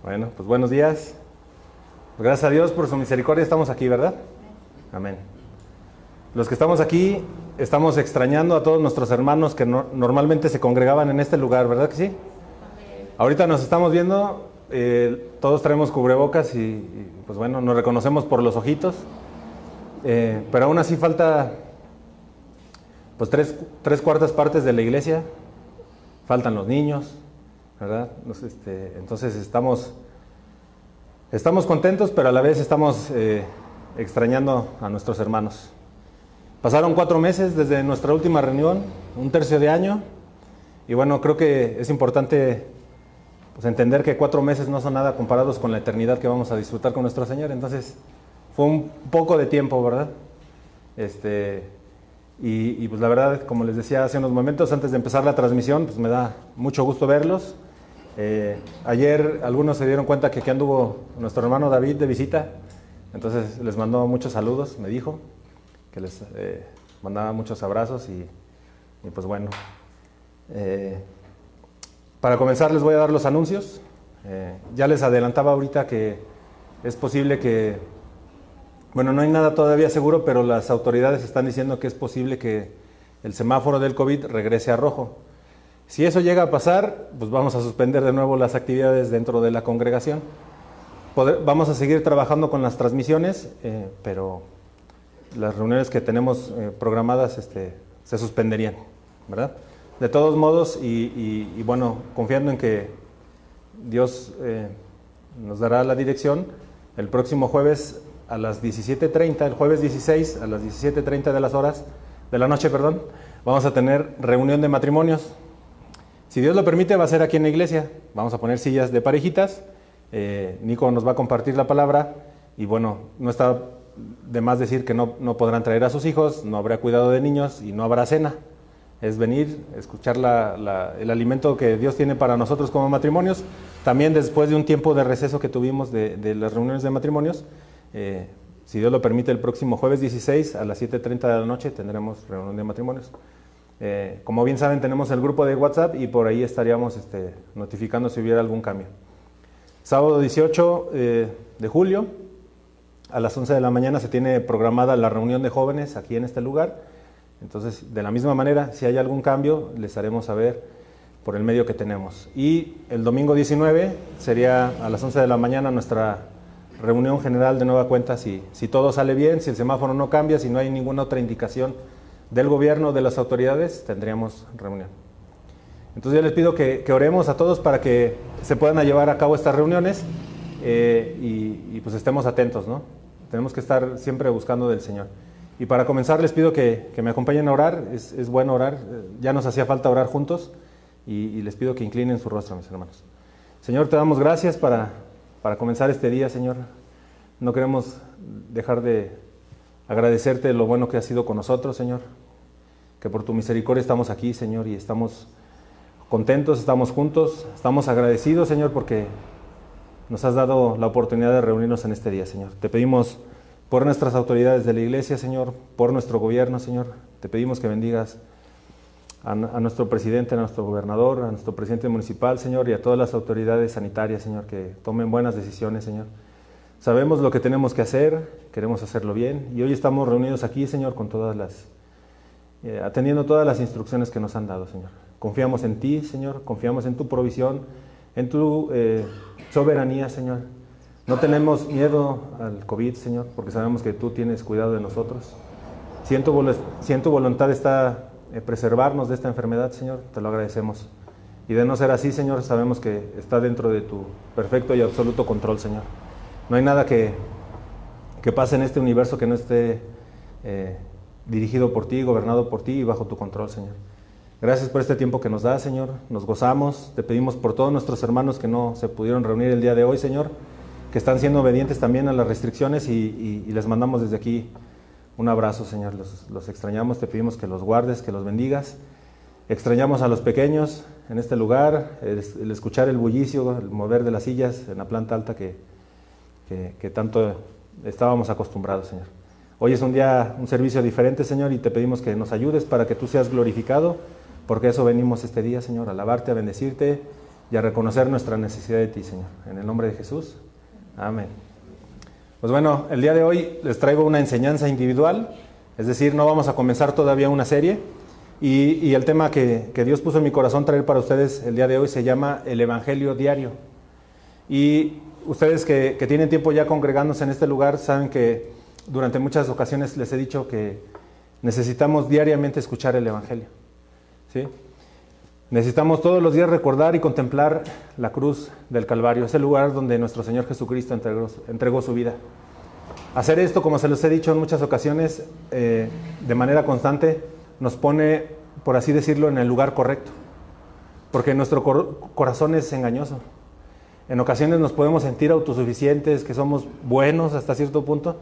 Bueno, pues buenos días. Gracias a Dios por su misericordia estamos aquí, ¿verdad? Amén. Los que estamos aquí estamos extrañando a todos nuestros hermanos que normalmente se congregaban en este lugar, ¿verdad que sí? Amén. Ahorita nos estamos viendo, todos traemos cubrebocas y pues bueno, nos reconocemos por los ojitos, pero aún así falta pues tres cuartas partes de la iglesia, faltan los niños, ¿verdad? Entonces estamos contentos, pero a la vez estamos extrañando a nuestros hermanos. Pasaron 4 meses desde nuestra última reunión, 1/3 de año, y bueno, creo que es importante pues, entender que 4 meses no son nada comparados con la eternidad que vamos a disfrutar con nuestro Señor. Entonces fue un poco de tiempo, ¿verdad? Y pues la verdad, como les decía hace unos momentos antes de empezar la transmisión, pues me da mucho gusto verlos. Ayer algunos se dieron cuenta que aquí anduvo nuestro hermano David de visita, entonces les mandó muchos saludos, me dijo que les mandaba muchos abrazos y pues bueno, para comenzar les voy a dar los anuncios. Ya les adelantaba ahorita que es posible que, bueno, no hay nada todavía seguro, pero las autoridades están diciendo que es posible que el semáforo del COVID regrese a rojo. Si eso llega a pasar, pues vamos a suspender de nuevo las actividades dentro de la congregación. Vamos a seguir trabajando con las transmisiones, pero las reuniones que tenemos programadas se suspenderían, ¿verdad? De todos modos, y bueno, confiando en que Dios nos dará la dirección, el próximo jueves a las 17:30, el jueves 16 a las 17:30 de la noche, vamos a tener reunión de matrimonios. Si Dios lo permite, va a ser aquí en la iglesia. Vamos a poner sillas de parejitas. Nico nos va a compartir la palabra. Y bueno, no está de más decir que no podrán traer a sus hijos, no habrá cuidado de niños y no habrá cena. Es venir, escuchar el alimento que Dios tiene para nosotros como matrimonios. También después de un tiempo de receso que tuvimos de las reuniones de matrimonios, si Dios lo permite, el próximo jueves 16 a las 7:30 de la noche tendremos reunión de matrimonios. Como bien saben, tenemos el grupo de WhatsApp y por ahí estaríamos notificando si hubiera algún cambio. Sábado 18 de julio a las 11 de la mañana se tiene programada la reunión de jóvenes aquí en este lugar. Entonces, de la misma manera, si hay algún cambio, les haremos saber por el medio que tenemos. Y el domingo 19 sería a las 11 de la mañana nuestra reunión general de nueva cuenta, si todo sale bien, si el semáforo no cambia, si no hay ninguna otra indicación del gobierno, de las autoridades, tendríamos reunión. Entonces yo les pido que oremos a todos para que se puedan llevar a cabo estas reuniones y pues estemos atentos, ¿no? Tenemos que estar siempre buscando del Señor. Y para comenzar les pido que me acompañen a orar. Es bueno orar, ya nos hacía falta orar juntos y les pido que inclinen su rostro, mis hermanos. Señor, te damos gracias para comenzar este día, Señor. No queremos dejar de agradecerte lo bueno que has sido con nosotros, Señor, que por tu misericordia estamos aquí, Señor, y estamos contentos, estamos juntos, estamos agradecidos, Señor, porque nos has dado la oportunidad de reunirnos en este día, Señor. Te pedimos por nuestras autoridades de la iglesia, Señor, por nuestro gobierno, Señor. Te pedimos que bendigas a nuestro presidente, a nuestro gobernador, a nuestro presidente municipal, Señor, y a todas las autoridades sanitarias, Señor, que tomen buenas decisiones, Señor. Sabemos lo que tenemos que hacer, queremos hacerlo bien, y hoy estamos reunidos aquí, Señor, con atendiendo todas las instrucciones que nos han dado, Señor. Confiamos en ti, Señor, confiamos en tu provisión, en tu soberanía, Señor. No tenemos miedo al COVID, Señor, porque sabemos que tú tienes cuidado de nosotros. Si en tu voluntad está preservarnos de esta enfermedad, Señor, te lo agradecemos. Y de no ser así, Señor, sabemos que está dentro de tu perfecto y absoluto control, Señor. No hay nada que pase en este universo que no esté dirigido por ti, gobernado por ti y bajo tu control, Señor. Gracias por este tiempo que nos das, Señor. Nos gozamos. Te pedimos por todos nuestros hermanos que no se pudieron reunir el día de hoy, Señor, que están siendo obedientes también a las restricciones y les mandamos desde aquí un abrazo, Señor. Los extrañamos, te pedimos que los guardes, que los bendigas. Extrañamos a los pequeños en este lugar, el escuchar el bullicio, el mover de las sillas en la planta alta que tanto estábamos acostumbrados, Señor. Hoy es un servicio diferente, Señor, y te pedimos que nos ayudes para que tú seas glorificado, porque eso venimos este día, Señor, a alabarte, a bendecirte y a reconocer nuestra necesidad de ti, Señor. En el nombre de Jesús. Amén. Pues bueno, el día de hoy les traigo una enseñanza individual, es decir, no vamos a comenzar todavía una serie, y el tema que Dios puso en mi corazón traer para ustedes el día de hoy se llama el Evangelio Diario. Y ustedes que tienen tiempo ya congregándose en este lugar saben que durante muchas ocasiones les he dicho que necesitamos diariamente escuchar el Evangelio, ¿sí? Necesitamos todos los días recordar y contemplar la cruz del Calvario, ese lugar donde nuestro Señor Jesucristo entregó su vida. Hacer esto, como se los he dicho en muchas ocasiones, de manera constante, nos pone, por así decirlo, en el lugar correcto, porque nuestro corazón es engañoso. En ocasiones nos podemos sentir autosuficientes, que somos buenos hasta cierto punto,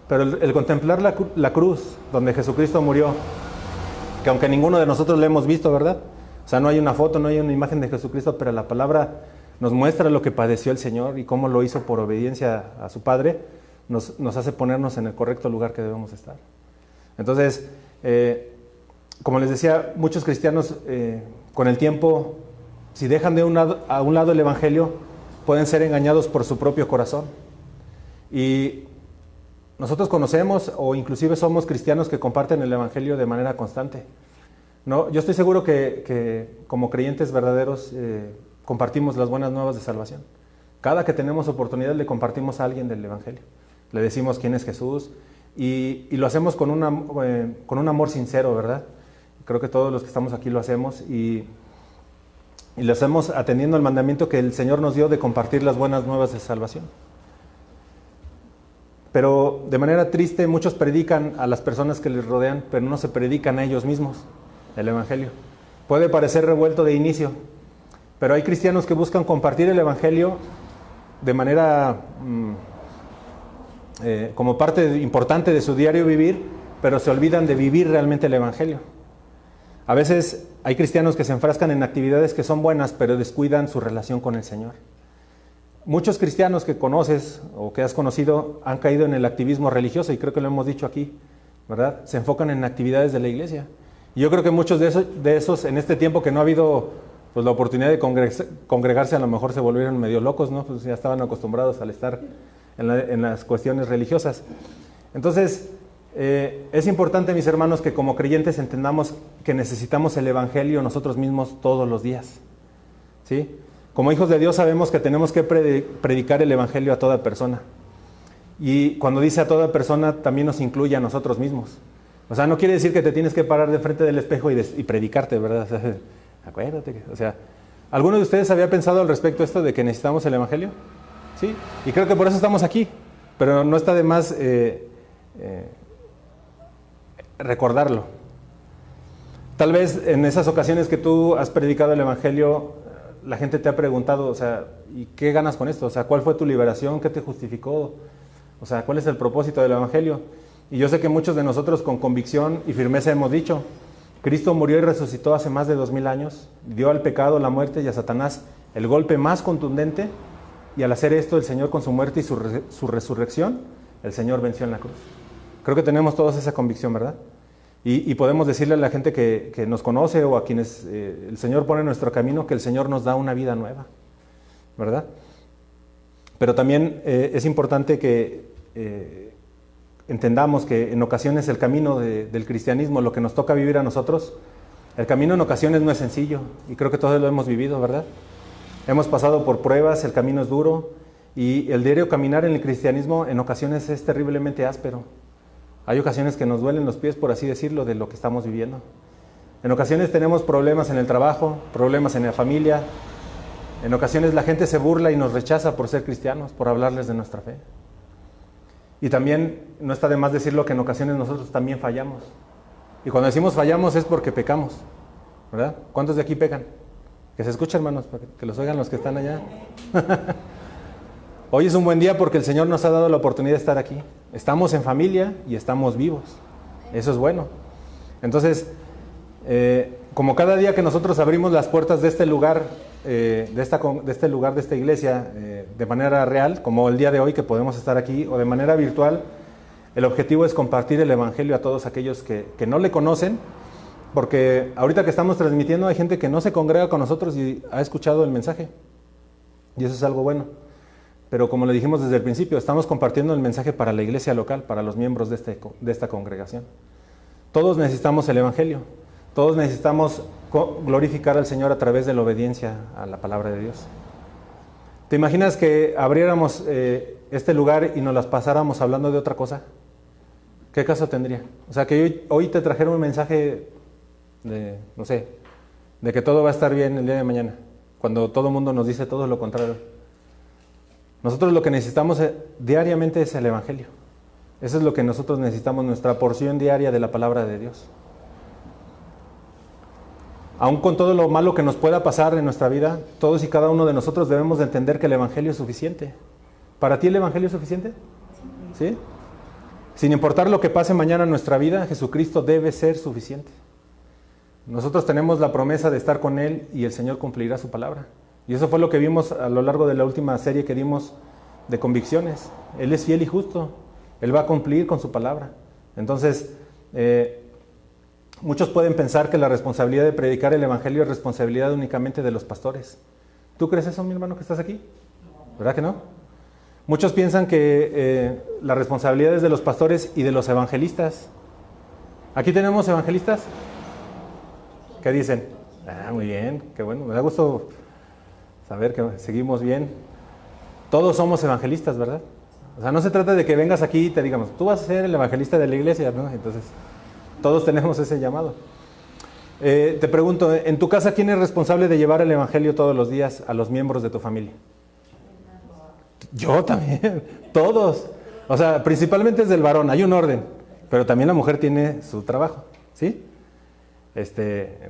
pero el contemplar la cruz donde Jesucristo murió, que aunque ninguno de nosotros le hemos visto, ¿verdad? O sea, no hay una foto, no hay una imagen de Jesucristo, pero la palabra nos muestra lo que padeció el Señor y cómo lo hizo por obediencia a su Padre, nos hace ponernos en el correcto lugar que debemos estar. Entonces, como les decía, muchos cristianos con el tiempo, si dejan a un lado el Evangelio, pueden ser engañados por su propio corazón. Y nosotros conocemos o inclusive somos cristianos que comparten el Evangelio de manera constante. No, yo estoy seguro que como creyentes verdaderos compartimos las buenas nuevas de salvación. Cada que tenemos oportunidad le compartimos a alguien del Evangelio. Le decimos quién es Jesús y lo hacemos con un amor sincero, ¿verdad? Creo que todos los que estamos aquí lo hacemos y lo hacemos atendiendo al mandamiento que el Señor nos dio de compartir las buenas nuevas de salvación. Pero de manera triste muchos predican a las personas que les rodean, pero no se predican a ellos mismos el Evangelio. Puede parecer revuelto de inicio, pero hay cristianos que buscan compartir el Evangelio de manera como parte importante de su diario vivir, pero se olvidan de vivir realmente el Evangelio. A veces hay cristianos que se enfrascan en actividades que son buenas, pero descuidan su relación con el Señor. Muchos cristianos que conoces o que has conocido han caído en el activismo religioso, y creo que lo hemos dicho aquí, ¿verdad? Se enfocan en actividades de la iglesia. Y yo creo que muchos de esos en este tiempo que no ha habido pues, la oportunidad de congregarse, a lo mejor se volvieron medio locos, ¿no? Pues ya estaban acostumbrados al estar en las cuestiones religiosas. Entonces, es importante, mis hermanos, que como creyentes entendamos que necesitamos el Evangelio nosotros mismos todos los días, ¿sí? Como hijos de Dios sabemos que tenemos que predicar el Evangelio a toda persona. Y cuando dice a toda persona, también nos incluye a nosotros mismos. O sea, no quiere decir que te tienes que parar de frente del espejo y predicarte, ¿verdad? O sea, acuérdate. O sea, ¿alguno de ustedes había pensado al respecto esto de que necesitamos el Evangelio? Sí, y creo que por eso estamos aquí. Pero no está de más recordarlo. Tal vez en esas ocasiones que tú has predicado el Evangelio, la gente te ha preguntado, o sea, ¿y qué ganas con esto? O sea, ¿cuál fue tu liberación? ¿Qué te justificó? O sea, ¿cuál es el propósito del Evangelio? Y yo sé que muchos de nosotros con convicción y firmeza hemos dicho, Cristo murió y resucitó hace más de 2000 años, dio al pecado, la muerte y a Satanás el golpe más contundente, y al hacer esto el Señor con su muerte y su resurrección, el Señor venció en la cruz. Creo que tenemos todos esa convicción, ¿verdad? Y podemos decirle a la gente que nos conoce o a quienes el Señor pone en nuestro camino que el Señor nos da una vida nueva, ¿verdad? Pero también es importante que entendamos que en ocasiones el camino del cristianismo, lo que nos toca vivir a nosotros, el camino en ocasiones no es sencillo, y creo que todos lo hemos vivido, ¿verdad? Hemos pasado por pruebas, el camino es duro, y el diario caminar en el cristianismo en ocasiones es terriblemente áspero. Hay ocasiones que nos duelen los pies, por así decirlo, de lo que estamos viviendo. En ocasiones tenemos problemas en el trabajo, problemas en la familia. En ocasiones la gente se burla y nos rechaza por ser cristianos, por hablarles de nuestra fe. Y también no está de más decirlo que en ocasiones nosotros también fallamos. Y cuando decimos fallamos es porque pecamos, ¿verdad? ¿Cuántos de aquí pecan? Que se escuchen, hermanos, para que los oigan los que están allá. Hoy es un buen día porque el Señor nos ha dado la oportunidad de estar aquí. Estamos en familia y estamos vivos. Eso es bueno. Entonces, como cada día que nosotros abrimos las puertas de este lugar, de esta iglesia, de manera real, como el día de hoy que podemos estar aquí, o de manera virtual, el objetivo es compartir el Evangelio a todos aquellos que no le conocen Porque ahorita que estamos transmitiendo hay gente que no se congrega con nosotros y ha escuchado el mensaje. Y eso es algo bueno. Pero como le dijimos desde el principio, estamos compartiendo el mensaje para la iglesia local, para los miembros de esta congregación. Todos necesitamos el Evangelio. Todos necesitamos glorificar al Señor a través de la obediencia a la palabra de Dios. ¿Te imaginas que abriéramos este lugar y nos las pasáramos hablando de otra cosa? ¿Qué caso tendría? O sea, que hoy te trajera un mensaje de, no sé, de que todo va a estar bien el día de mañana, cuando todo el mundo nos dice todo lo contrario. Nosotros lo que necesitamos diariamente es el Evangelio. Eso es lo que nosotros necesitamos, nuestra porción diaria de la palabra de Dios. Aún con todo lo malo que nos pueda pasar en nuestra vida, todos y cada uno de nosotros debemos de entender que el Evangelio es suficiente. ¿Para ti el Evangelio es suficiente? ¿Sí? Sin importar lo que pase mañana en nuestra vida, Jesucristo debe ser suficiente. Nosotros tenemos la promesa de estar con Él y el Señor cumplirá su palabra. Y eso fue lo que vimos a lo largo de la última serie que dimos de convicciones. Él es fiel y justo. Él va a cumplir con su palabra. Entonces, muchos pueden pensar que la responsabilidad de predicar el Evangelio es responsabilidad únicamente de los pastores. ¿Tú crees eso, mi hermano, que estás aquí? ¿Verdad que no? Muchos piensan que la responsabilidad es de los pastores y de los evangelistas. ¿Aquí tenemos evangelistas? ¿Qué dicen? Muy bien, qué bueno, me da gusto saber que seguimos bien. Todos somos evangelistas, ¿verdad? O sea, no se trata de que vengas aquí y te digamos, tú vas a ser el evangelista de la iglesia, ¿no? Entonces, todos tenemos ese llamado. Te pregunto, en tu casa, ¿quién es responsable de llevar el evangelio todos los días a los miembros de tu familia? Yo también, todos. O sea, principalmente es del varón, hay un orden, pero también la mujer tiene su trabajo, ¿sí?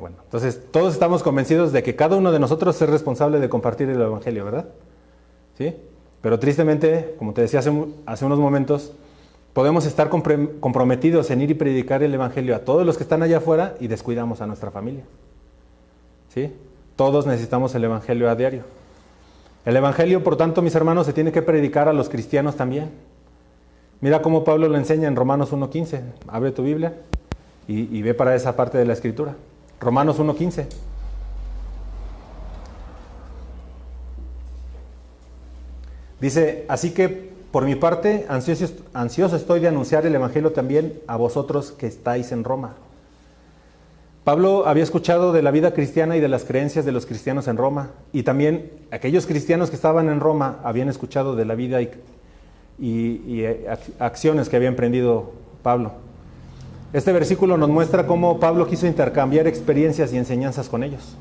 Bueno, entonces todos estamos convencidos de que cada uno de nosotros es responsable de compartir el evangelio, ¿verdad? ¿Sí? Pero tristemente, como te decía hace unos momentos, podemos estar comprometidos en ir y predicar el evangelio a todos los que están allá afuera y descuidamos a nuestra familia. ¿Sí? Todos necesitamos el evangelio a diario. El evangelio, por tanto, mis hermanos, se tiene que predicar a los cristianos también. Mira cómo Pablo lo enseña en Romanos 1:15. Abre tu Biblia y ve para esa parte de la Escritura. Romanos 1:15. Dice, así que por mi parte, ansioso estoy de anunciar el evangelio también a vosotros que estáis en Roma. Pablo había escuchado de la vida cristiana y de las creencias de los cristianos en Roma, y también aquellos cristianos que estaban en Roma habían escuchado de la vida y acciones que había emprendido Pablo. Este versículo nos muestra cómo Pablo quiso intercambiar experiencias y enseñanzas con ellos.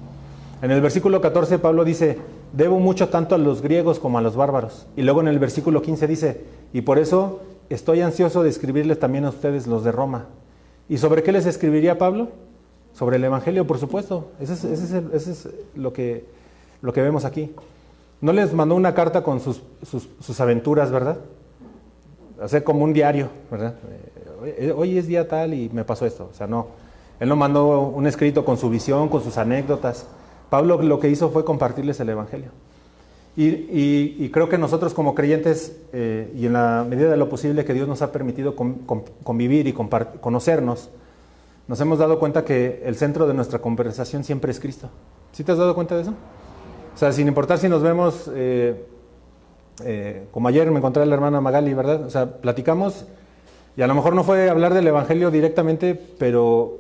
En el versículo 14 Pablo dice, debo mucho tanto a los griegos como a los bárbaros. Y luego en el versículo 15 dice, y por eso estoy ansioso de escribirles también a ustedes los de Roma. ¿Y sobre qué les escribiría Pablo? Sobre el evangelio, por supuesto. Ese es lo que vemos aquí. No les mandó una carta con sus aventuras, ¿verdad? O sea, como un diario, ¿verdad? Hoy es día tal y me pasó esto. O sea, no. Él no mandó un escrito con su visión, con sus anécdotas. Pablo lo que hizo fue compartirles el evangelio. Y creo que nosotros como creyentes, y en la medida de lo posible que Dios nos ha permitido convivir y conocernos, nos hemos dado cuenta que el centro de nuestra conversación siempre es Cristo. ¿Sí te has dado cuenta de eso? O sea, sin importar si nos vemos, como ayer me encontré a la hermana Magali, ¿verdad? O sea, platicamos y a lo mejor no fue hablar del evangelio directamente, pero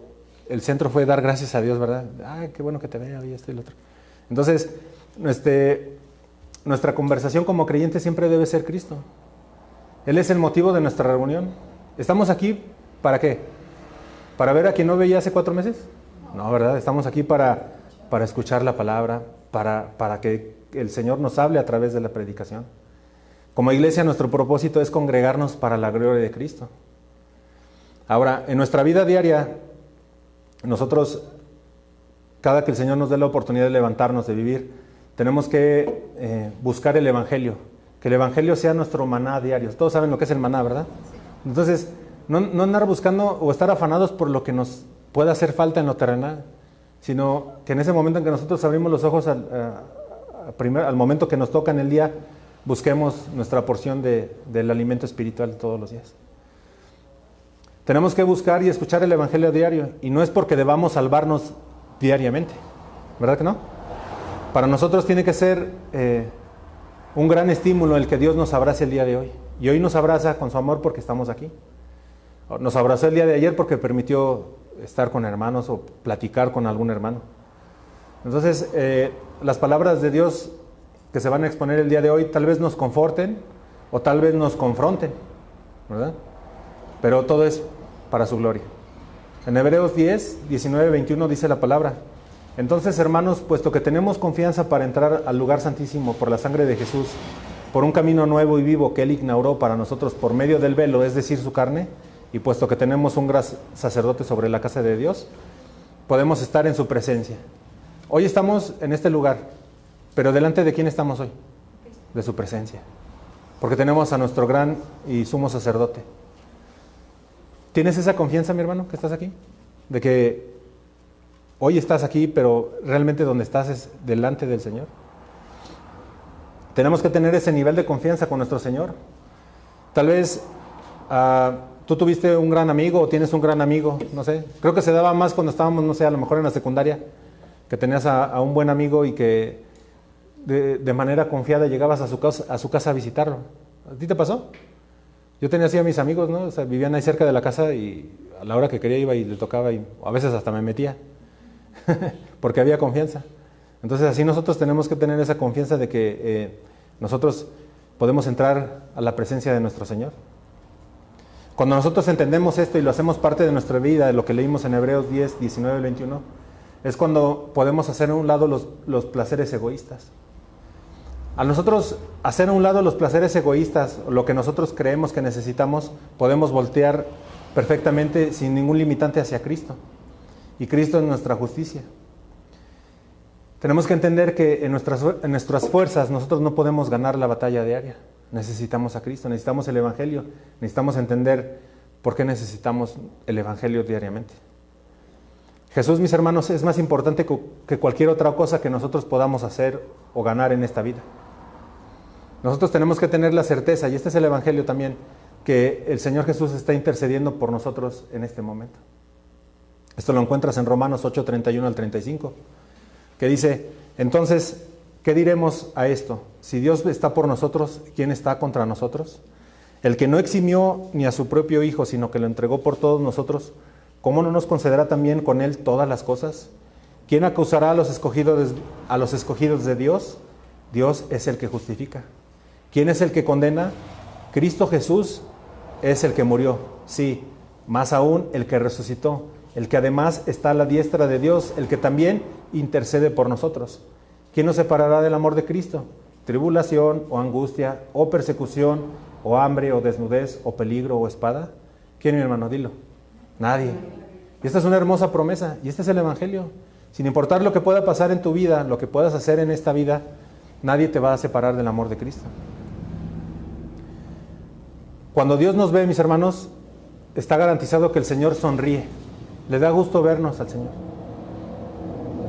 el centro fue dar gracias a Dios, ¿verdad? Qué bueno que te vea y esto y lo otro. Entonces, nuestra conversación como creyentes siempre debe ser Cristo. Él es el motivo de nuestra reunión. ¿Estamos aquí para qué? ¿Para ver a quien no veía hace 4 meses? No, ¿verdad? Estamos aquí para escuchar la palabra, para que el Señor nos hable a través de la predicación. Como iglesia, nuestro propósito es congregarnos para la gloria de Cristo. Ahora, en nuestra vida diaria, nosotros, cada que el Señor nos dé la oportunidad de levantarnos, de vivir, tenemos que buscar el evangelio. Que el evangelio sea nuestro maná diario. Todos saben lo que es el maná, ¿verdad? Entonces, no andar buscando o estar afanados por lo que nos pueda hacer falta en lo terrenal, sino que en ese momento en que nosotros abrimos los ojos al momento que nos toca en el día, busquemos nuestra porción del alimento espiritual todos los días. Tenemos que buscar y escuchar el Evangelio diario, y no es porque debamos salvarnos diariamente, ¿verdad que no? Para nosotros tiene que ser un gran estímulo el que Dios nos abrace el día de hoy. Y hoy nos abraza con su amor porque estamos aquí. Nos abrazó el día de ayer porque permitió estar con hermanos o platicar con algún hermano. Entonces, las palabras de Dios que se van a exponer el día de hoy tal vez nos conforten o tal vez nos confronten, ¿verdad? Pero todo es para su gloria. En Hebreos 10, 19, 21 dice la palabra: entonces, hermanos, puesto que tenemos confianza para entrar al lugar santísimo por la sangre de Jesús, por un camino nuevo y vivo que Él inauguró para nosotros por medio del velo, es decir, su carne, y puesto que tenemos un gran sacerdote sobre la casa de Dios, podemos estar en su presencia. Hoy estamos en este lugar, pero ¿delante de quién estamos hoy? De su presencia, porque tenemos a nuestro gran y sumo sacerdote. ¿Tienes esa confianza, mi hermano, que estás aquí? De que hoy estás aquí, pero realmente donde estás es delante del Señor. Tenemos que tener ese nivel de confianza con nuestro Señor. Tal vez tú tuviste un gran amigo o tienes un gran amigo, no sé. Creo que se daba más cuando estábamos, no sé, a lo mejor en la secundaria, que tenías a un buen amigo y que de manera confiada llegabas a su casa a visitarlo. ¿A ti te pasó? Yo tenía así a mis amigos, ¿no? O sea, vivían ahí cerca de la casa y a la hora que quería iba y le tocaba y a veces hasta me metía, porque había confianza. Entonces así nosotros tenemos que tener esa confianza de que nosotros podemos entrar a la presencia de nuestro Señor. Cuando nosotros entendemos esto y lo hacemos parte de nuestra vida, de lo que leímos en Hebreos 10, 19, 21, es cuando podemos hacer a un lado los placeres egoístas. Al nosotros hacer a un lado los placeres egoístas, lo que nosotros creemos que necesitamos, podemos voltear perfectamente sin ningún limitante hacia Cristo. Y Cristo es nuestra justicia. Tenemos que entender que en nuestras fuerzas nosotros no podemos ganar la batalla diaria. Necesitamos a Cristo, necesitamos el Evangelio, necesitamos entender por qué necesitamos el Evangelio diariamente. Jesús, mis hermanos, es más importante que cualquier otra cosa que nosotros podamos hacer o ganar en esta vida. Nosotros tenemos que tener la certeza, y este es el Evangelio también, que el Señor Jesús está intercediendo por nosotros en este momento. Esto lo encuentras en Romanos 8, 31 al 35, que dice: entonces, ¿qué diremos a esto? Si Dios está por nosotros, ¿quién está contra nosotros? El que no eximió ni a su propio Hijo, sino que lo entregó por todos nosotros, ¿cómo no nos concederá también con Él todas las cosas? ¿Quién acusará a los escogidos de Dios? Dios es el que justifica. ¿Quién es el que condena? Cristo Jesús es el que murió, sí, más aún el que resucitó, el que además está a la diestra de Dios, el que también intercede por nosotros. ¿Quién nos separará del amor de Cristo? ¿Tribulación o angustia o persecución o hambre o desnudez o peligro o espada? ¿Quién, mi hermano? Dilo. Nadie. Y esta es una hermosa promesa, y este es el Evangelio. Sin importar lo que pueda pasar en tu vida, lo que puedas hacer en esta vida, nadie te va a separar del amor de Cristo. Cuando Dios nos ve, mis hermanos, está garantizado que el Señor sonríe. Le da gusto vernos al Señor.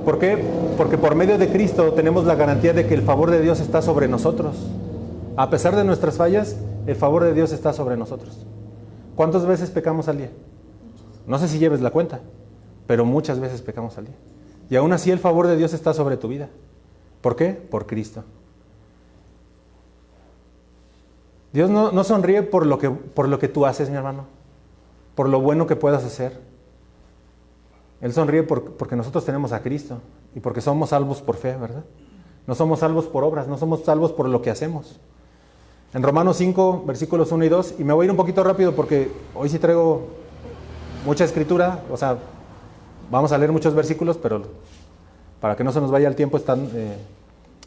¿Por qué? Porque por medio de Cristo tenemos la garantía de que el favor de Dios está sobre nosotros. A pesar de nuestras fallas, el favor de Dios está sobre nosotros. ¿Cuántas veces pecamos al día? No sé si lleves la cuenta, pero muchas veces pecamos al día. Y aún así el favor de Dios está sobre tu vida. ¿Por qué? Por Cristo. Dios no sonríe por lo que tú haces, mi hermano, por lo bueno que puedas hacer. Él sonríe porque nosotros tenemos a Cristo y porque somos salvos por fe, ¿verdad? No somos salvos por obras, no somos salvos por lo que hacemos. En Romanos 5, versículos 1 y 2, y me voy a ir un poquito rápido porque hoy sí traigo mucha escritura, o sea, vamos a leer muchos versículos, pero para que no se nos vaya el tiempo están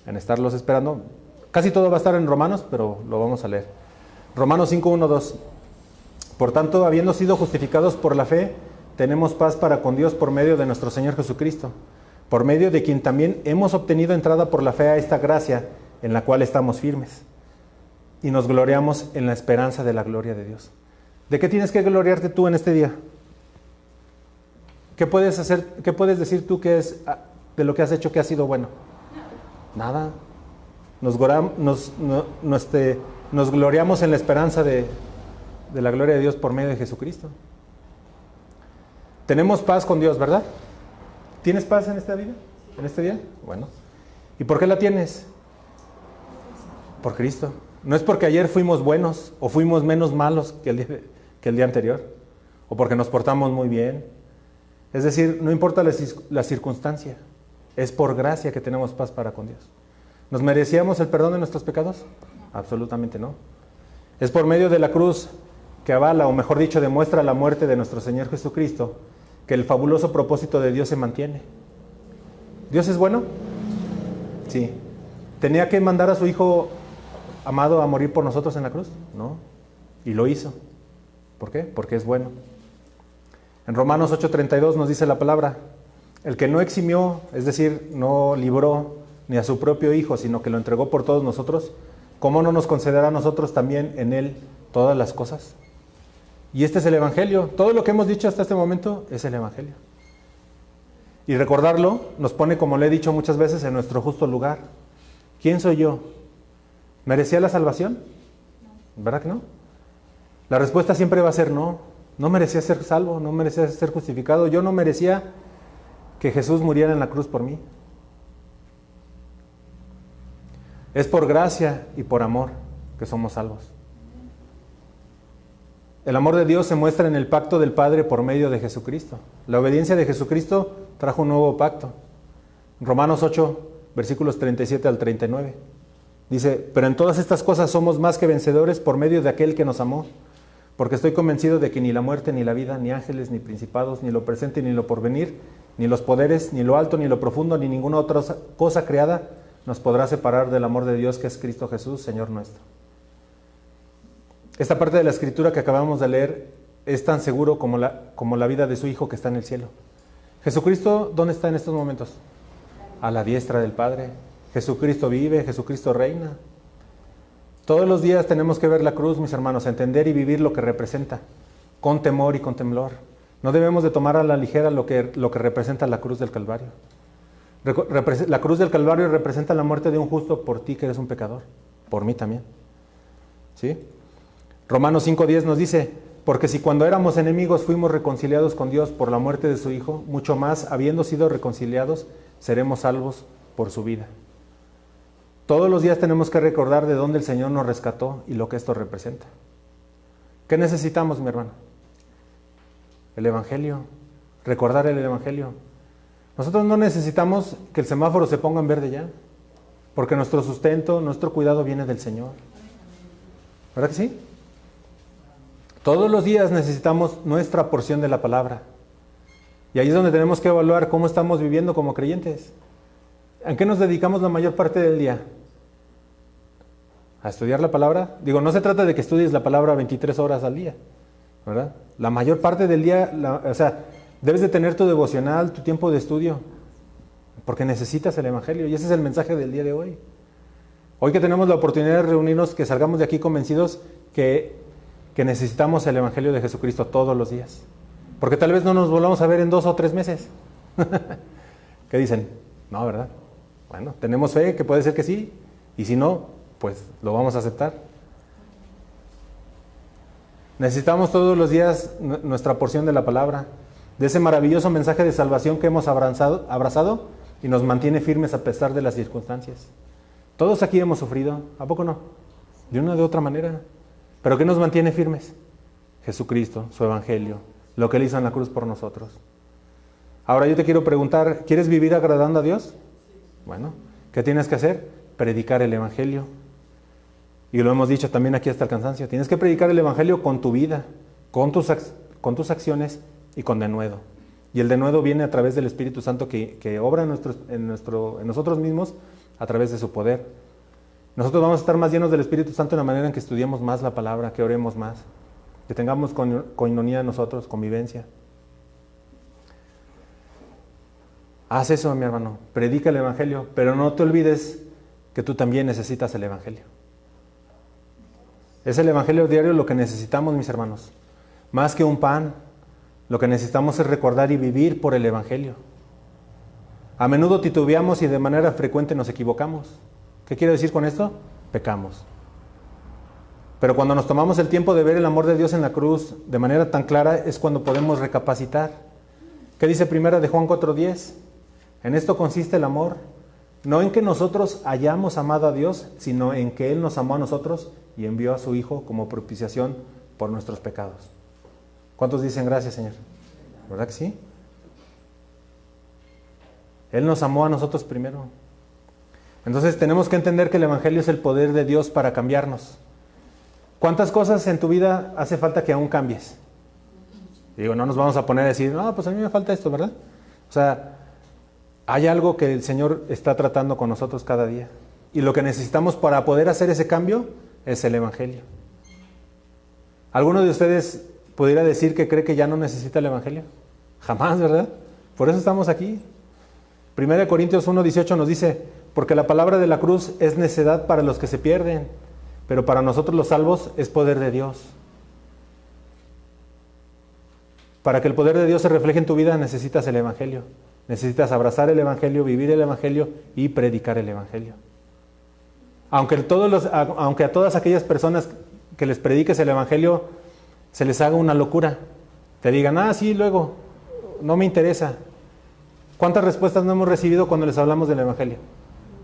en estarlos esperando. Casi todo va a estar en Romanos, pero lo vamos a leer. Romanos 5, 1, 2. Por tanto, habiendo sido justificados por la fe, tenemos paz para con Dios por medio de nuestro Señor Jesucristo, por medio de quien también hemos obtenido entrada por la fe a esta gracia en la cual estamos firmes. Y nos gloriamos en la esperanza de la gloria de Dios. ¿De qué tienes que gloriarte tú en este día? ¿Qué puedes hacer? ¿Qué puedes decir tú que es de lo que has hecho que ha sido bueno? Nada. Nos gloriamos en la esperanza de la gloria de Dios por medio de Jesucristo. Tenemos paz con Dios, ¿verdad? ¿Tienes paz en esta vida? ¿En este día? Bueno. ¿Y por qué la tienes? Por Cristo. No es porque ayer fuimos buenos o fuimos menos malos que el día anterior, o porque nos portamos muy bien. Es decir, no importa la circunstancia, es por gracia que tenemos paz para con Dios. ¿Nos merecíamos el perdón de nuestros pecados? Absolutamente no. Es por medio de la cruz que avala, o mejor dicho, demuestra la muerte de nuestro Señor Jesucristo, que el fabuloso propósito de Dios se mantiene. ¿Dios es bueno? Sí. ¿Tenía que mandar a su Hijo amado a morir por nosotros en la cruz? No. Y lo hizo. ¿Por qué? Porque es bueno. En Romanos 8:32 nos dice la palabra: el que no eximió, es decir, no libró ni a su propio Hijo, sino que lo entregó por todos nosotros, ¿cómo no nos concederá a nosotros también en Él todas las cosas? Y este es el Evangelio. Todo lo que hemos dicho hasta este momento es el Evangelio. Y recordarlo nos pone, como le he dicho muchas veces, en nuestro justo lugar. ¿Quién soy yo? ¿Merecía la salvación? ¿Verdad que no? La respuesta siempre va a ser no. No merecía ser salvo, no merecía ser justificado. Yo no merecía que Jesús muriera en la cruz por mí. Es por gracia y por amor que somos salvos. El amor de Dios se muestra en el pacto del Padre por medio de Jesucristo. La obediencia de Jesucristo trajo un nuevo pacto. Romanos 8, versículos 37 al 39. Dice: pero en todas estas cosas somos más que vencedores por medio de aquel que nos amó. Porque estoy convencido de que ni la muerte, ni la vida, ni ángeles, ni principados, ni lo presente, ni lo porvenir, ni los poderes, ni lo alto, ni lo profundo, ni ninguna otra cosa creada nos podrá separar del amor de Dios que es Cristo Jesús, Señor nuestro. Esta parte de la Escritura que acabamos de leer es tan seguro como la vida de su Hijo que está en el cielo. Jesucristo, ¿dónde está en estos momentos? A la diestra del Padre. Jesucristo vive, Jesucristo reina. Todos los días tenemos que ver la cruz, mis hermanos, entender y vivir lo que representa, con temor y con temblor. No debemos de tomar a la ligera lo que representa la cruz del Calvario. La cruz del Calvario representa la muerte de un justo por ti que eres un pecador, por mí también. ¿Sí? Romanos 5:10 nos dice: porque si cuando éramos enemigos fuimos reconciliados con Dios por la muerte de su Hijo, mucho más, habiendo sido reconciliados, seremos salvos por su vida. Todos los días tenemos que recordar de dónde el Señor nos rescató y lo que esto representa. ¿Qué necesitamos, mi hermano? El Evangelio. Recordar el Evangelio. Nosotros no necesitamos que el semáforo se ponga en verde ya, porque nuestro sustento, nuestro cuidado viene del Señor. ¿Verdad que sí? Todos los días necesitamos nuestra porción de la palabra. Y ahí es donde tenemos que evaluar cómo estamos viviendo como creyentes. ¿En qué nos dedicamos la mayor parte del día? ¿A estudiar la palabra? Digo, no se trata de que estudies la palabra 23 horas al día, ¿verdad? La mayor parte del día, debes de tener tu devocional, tu tiempo de estudio, porque necesitas el Evangelio, y ese es el mensaje del día de hoy. Hoy que tenemos la oportunidad de reunirnos, que salgamos de aquí convencidos que necesitamos el Evangelio de Jesucristo todos los días, porque tal vez no nos volvamos a ver en 2 o 3 meses. ¿Qué dicen? No, ¿verdad? Bueno, tenemos fe que puede ser que sí, y si no, pues lo vamos a aceptar. Necesitamos todos los días nuestra porción de la palabra, de ese maravilloso mensaje de salvación que hemos abrazado y nos mantiene firmes a pesar de las circunstancias. Todos aquí hemos sufrido, ¿a poco no? De una o de otra manera. ¿Pero qué nos mantiene firmes? Jesucristo, su Evangelio, lo que Él hizo en la cruz por nosotros. Ahora yo te quiero preguntar, ¿quieres vivir agradando a Dios? Bueno, ¿qué tienes que hacer? Predicar el Evangelio. Y lo hemos dicho también aquí hasta el cansancio. Tienes que predicar el Evangelio con tu vida, con tus acciones y con denuedo. Y el denuedo viene a través del Espíritu Santo que obra en nosotros mismos a través de su poder. Nosotros vamos a estar más llenos del Espíritu Santo en la manera en que estudiemos más la palabra, que oremos más, que tengamos coinonía nosotros, convivencia. Haz eso, mi hermano, predica el Evangelio, pero no te olvides que tú también necesitas el Evangelio. Es el Evangelio diario lo que necesitamos, mis hermanos. Más que un pan, lo que necesitamos es recordar y vivir por el Evangelio. A menudo titubeamos y de manera frecuente nos equivocamos. ¿Qué quiero decir con esto? Pecamos. Pero cuando nos tomamos el tiempo de ver el amor de Dios en la cruz de manera tan clara es cuando podemos recapacitar. ¿Qué dice primera de Juan 4:10? En esto consiste el amor, no en que nosotros hayamos amado a Dios, sino en que Él nos amó a nosotros y envió a su Hijo como propiciación por nuestros pecados. ¿Cuántos dicen gracias, Señor? ¿Verdad que sí? Él nos amó a nosotros primero. Entonces tenemos que entender que el Evangelio es el poder de Dios para cambiarnos. ¿Cuántas cosas en tu vida hace falta que aún cambies? Digo, no nos vamos a poner a decir, no, pues a mí me falta esto, ¿verdad? O sea, hay algo que el Señor está tratando con nosotros cada día. Y lo que necesitamos para poder hacer ese cambio es el Evangelio. ¿Alguno de ustedes pudiera decir que cree que ya no necesita el Evangelio? Jamás, ¿verdad? Por eso estamos aquí. 1 Corintios 1:18 nos dice, porque la palabra de la cruz es necedad para los que se pierden, pero para nosotros los salvos es poder de Dios. Para que el poder de Dios se refleje en tu vida necesitas el Evangelio. Necesitas abrazar el Evangelio, vivir el Evangelio y predicar el Evangelio. Aunque a todas aquellas personas que les prediques el Evangelio se les haga una locura, te digan, sí, luego, no me interesa. ¿Cuántas respuestas no hemos recibido cuando les hablamos del Evangelio?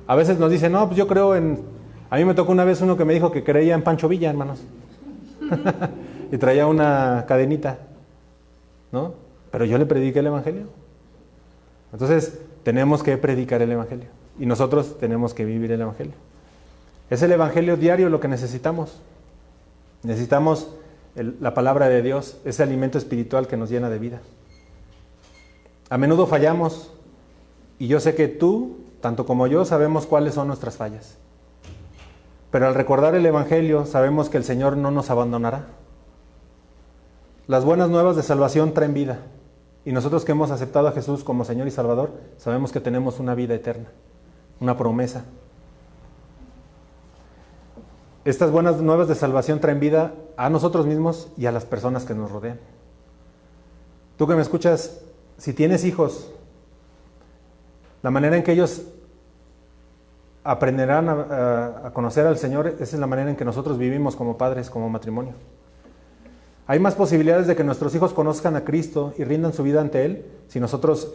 A veces nos dicen, no, pues yo creo en... A mí me tocó una vez uno que me dijo que creía en Pancho Villa, hermanos. Y traía una cadenita, ¿no? Pero yo le prediqué el Evangelio. Entonces, tenemos que predicar el Evangelio. Y nosotros tenemos que vivir el Evangelio. Es el Evangelio diario lo que necesitamos. Necesitamos la palabra de Dios, ese alimento espiritual que nos llena de vida. A menudo fallamos. Y yo sé que tú, tanto como yo, sabemos cuáles son nuestras fallas. Pero al recordar el Evangelio, sabemos que el Señor no nos abandonará. Las buenas nuevas de salvación traen vida. Y nosotros que hemos aceptado a Jesús como Señor y Salvador, sabemos que tenemos una vida eterna, una promesa. Estas buenas nuevas de salvación traen vida a nosotros mismos y a las personas que nos rodean. Tú que me escuchas, si tienes hijos, la manera en que ellos aprenderán a conocer al Señor, esa es la manera en que nosotros vivimos como padres, como matrimonio. Hay más posibilidades de que nuestros hijos conozcan a Cristo y rindan su vida ante Él si nosotros,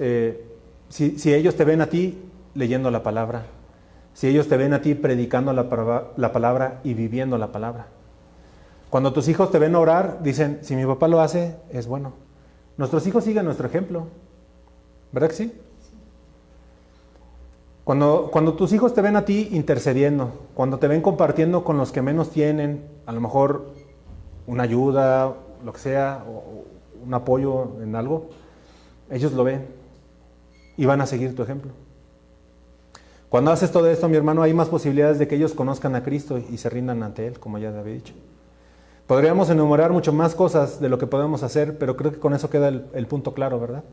si ellos te ven a ti leyendo la palabra, si ellos te ven a ti predicando la palabra y viviendo la palabra. Cuando tus hijos te ven orar, dicen, si mi papá lo hace, es bueno. Nuestros hijos siguen nuestro ejemplo, ¿verdad que sí? Cuando tus hijos te ven a ti intercediendo, cuando te ven compartiendo con los que menos tienen, a lo mejor una ayuda, lo que sea, o un apoyo en algo, ellos lo ven y van a seguir tu ejemplo. Cuando haces todo esto, mi hermano, hay más posibilidades de que ellos conozcan a Cristo y se rindan ante Él, como ya te había dicho. Podríamos enumerar mucho más cosas de lo que podemos hacer, pero creo que con eso queda el punto claro, ¿verdad?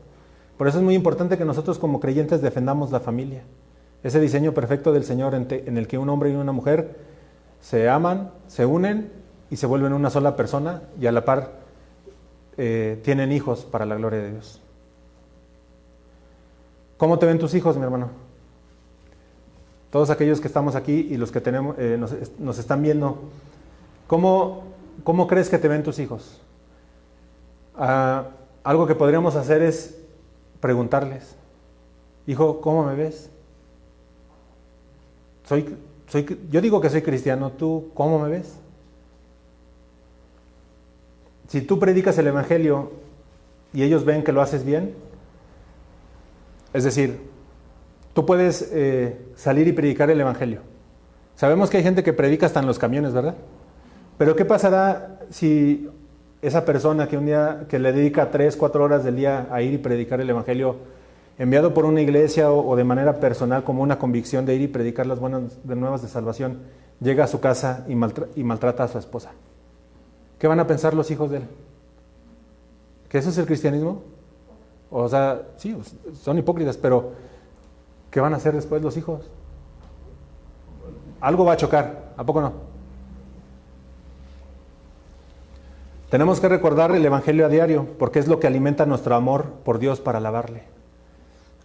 Por eso es muy importante que nosotros como creyentes defendamos la familia. Ese diseño perfecto del Señor en el que un hombre y una mujer se aman, se unen y se vuelven una sola persona y a la par tienen hijos para la gloria de Dios. ¿Cómo te ven tus hijos, mi hermano? Todos aquellos que estamos aquí y los que nos están viendo, ¿cómo crees que te ven tus hijos? Algo que podríamos hacer es preguntarles, hijo, ¿cómo me ves? Yo digo que soy cristiano, ¿tú cómo me ves? Si tú predicas el Evangelio y ellos ven que lo haces bien, es decir, tú puedes salir y predicar el Evangelio. Sabemos que hay gente que predica hasta en los camiones, ¿verdad? Pero ¿qué pasará si esa persona que un día que le dedica 3, 4 horas del día a ir y predicar el Evangelio, enviado por una iglesia o de manera personal como una convicción de ir y predicar las buenas nuevas de salvación, llega a su casa y maltrata a su esposa? ¿Qué van a pensar los hijos de él? ¿Que eso es el cristianismo? O sea, sí, son hipócritas, pero ¿qué van a hacer después los hijos? Algo va a chocar, ¿a poco no? Tenemos que recordar el Evangelio a diario, porque es lo que alimenta nuestro amor por Dios para alabarle.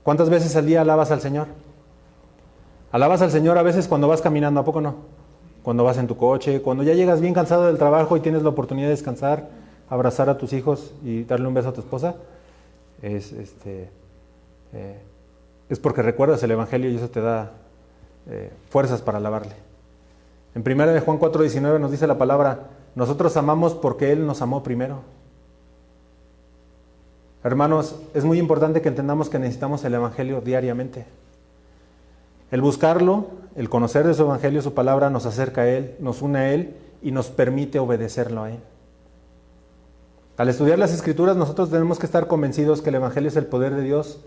¿Cuántas veces al día alabas al Señor? Alabas al Señor a veces cuando vas caminando, ¿a poco no? Cuando vas en tu coche, cuando ya llegas bien cansado del trabajo y tienes la oportunidad de descansar, abrazar a tus hijos y darle un beso a tu esposa. es porque recuerdas el Evangelio y eso te da fuerzas para alabarle. En 1 de Juan 4:19 nos dice la palabra: nosotros amamos porque Él nos amó primero. Hermanos, es muy importante que entendamos que necesitamos el Evangelio diariamente. El buscarlo, el conocer de su Evangelio, su palabra, nos acerca a Él, nos une a Él y nos permite obedecerlo a Él. Al estudiar las Escrituras, nosotros tenemos que estar convencidos que el Evangelio es el poder de Dios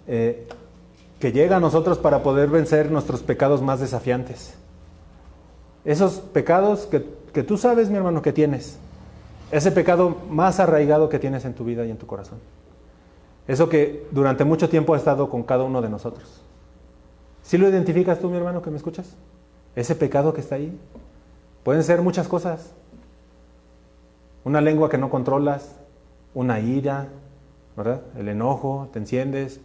que llega a nosotros para poder vencer nuestros pecados más desafiantes. Esos pecados que tú sabes, mi hermano, que tienes. Ese pecado más arraigado que tienes en tu vida y en tu corazón. Eso que durante mucho tiempo ha estado con cada uno de nosotros. ¿Sí lo identificas tú, mi hermano, que me escuchas? Ese pecado que está ahí. Pueden ser muchas cosas. Una lengua que no controlas, una ira, ¿verdad? El enojo, te enciendes,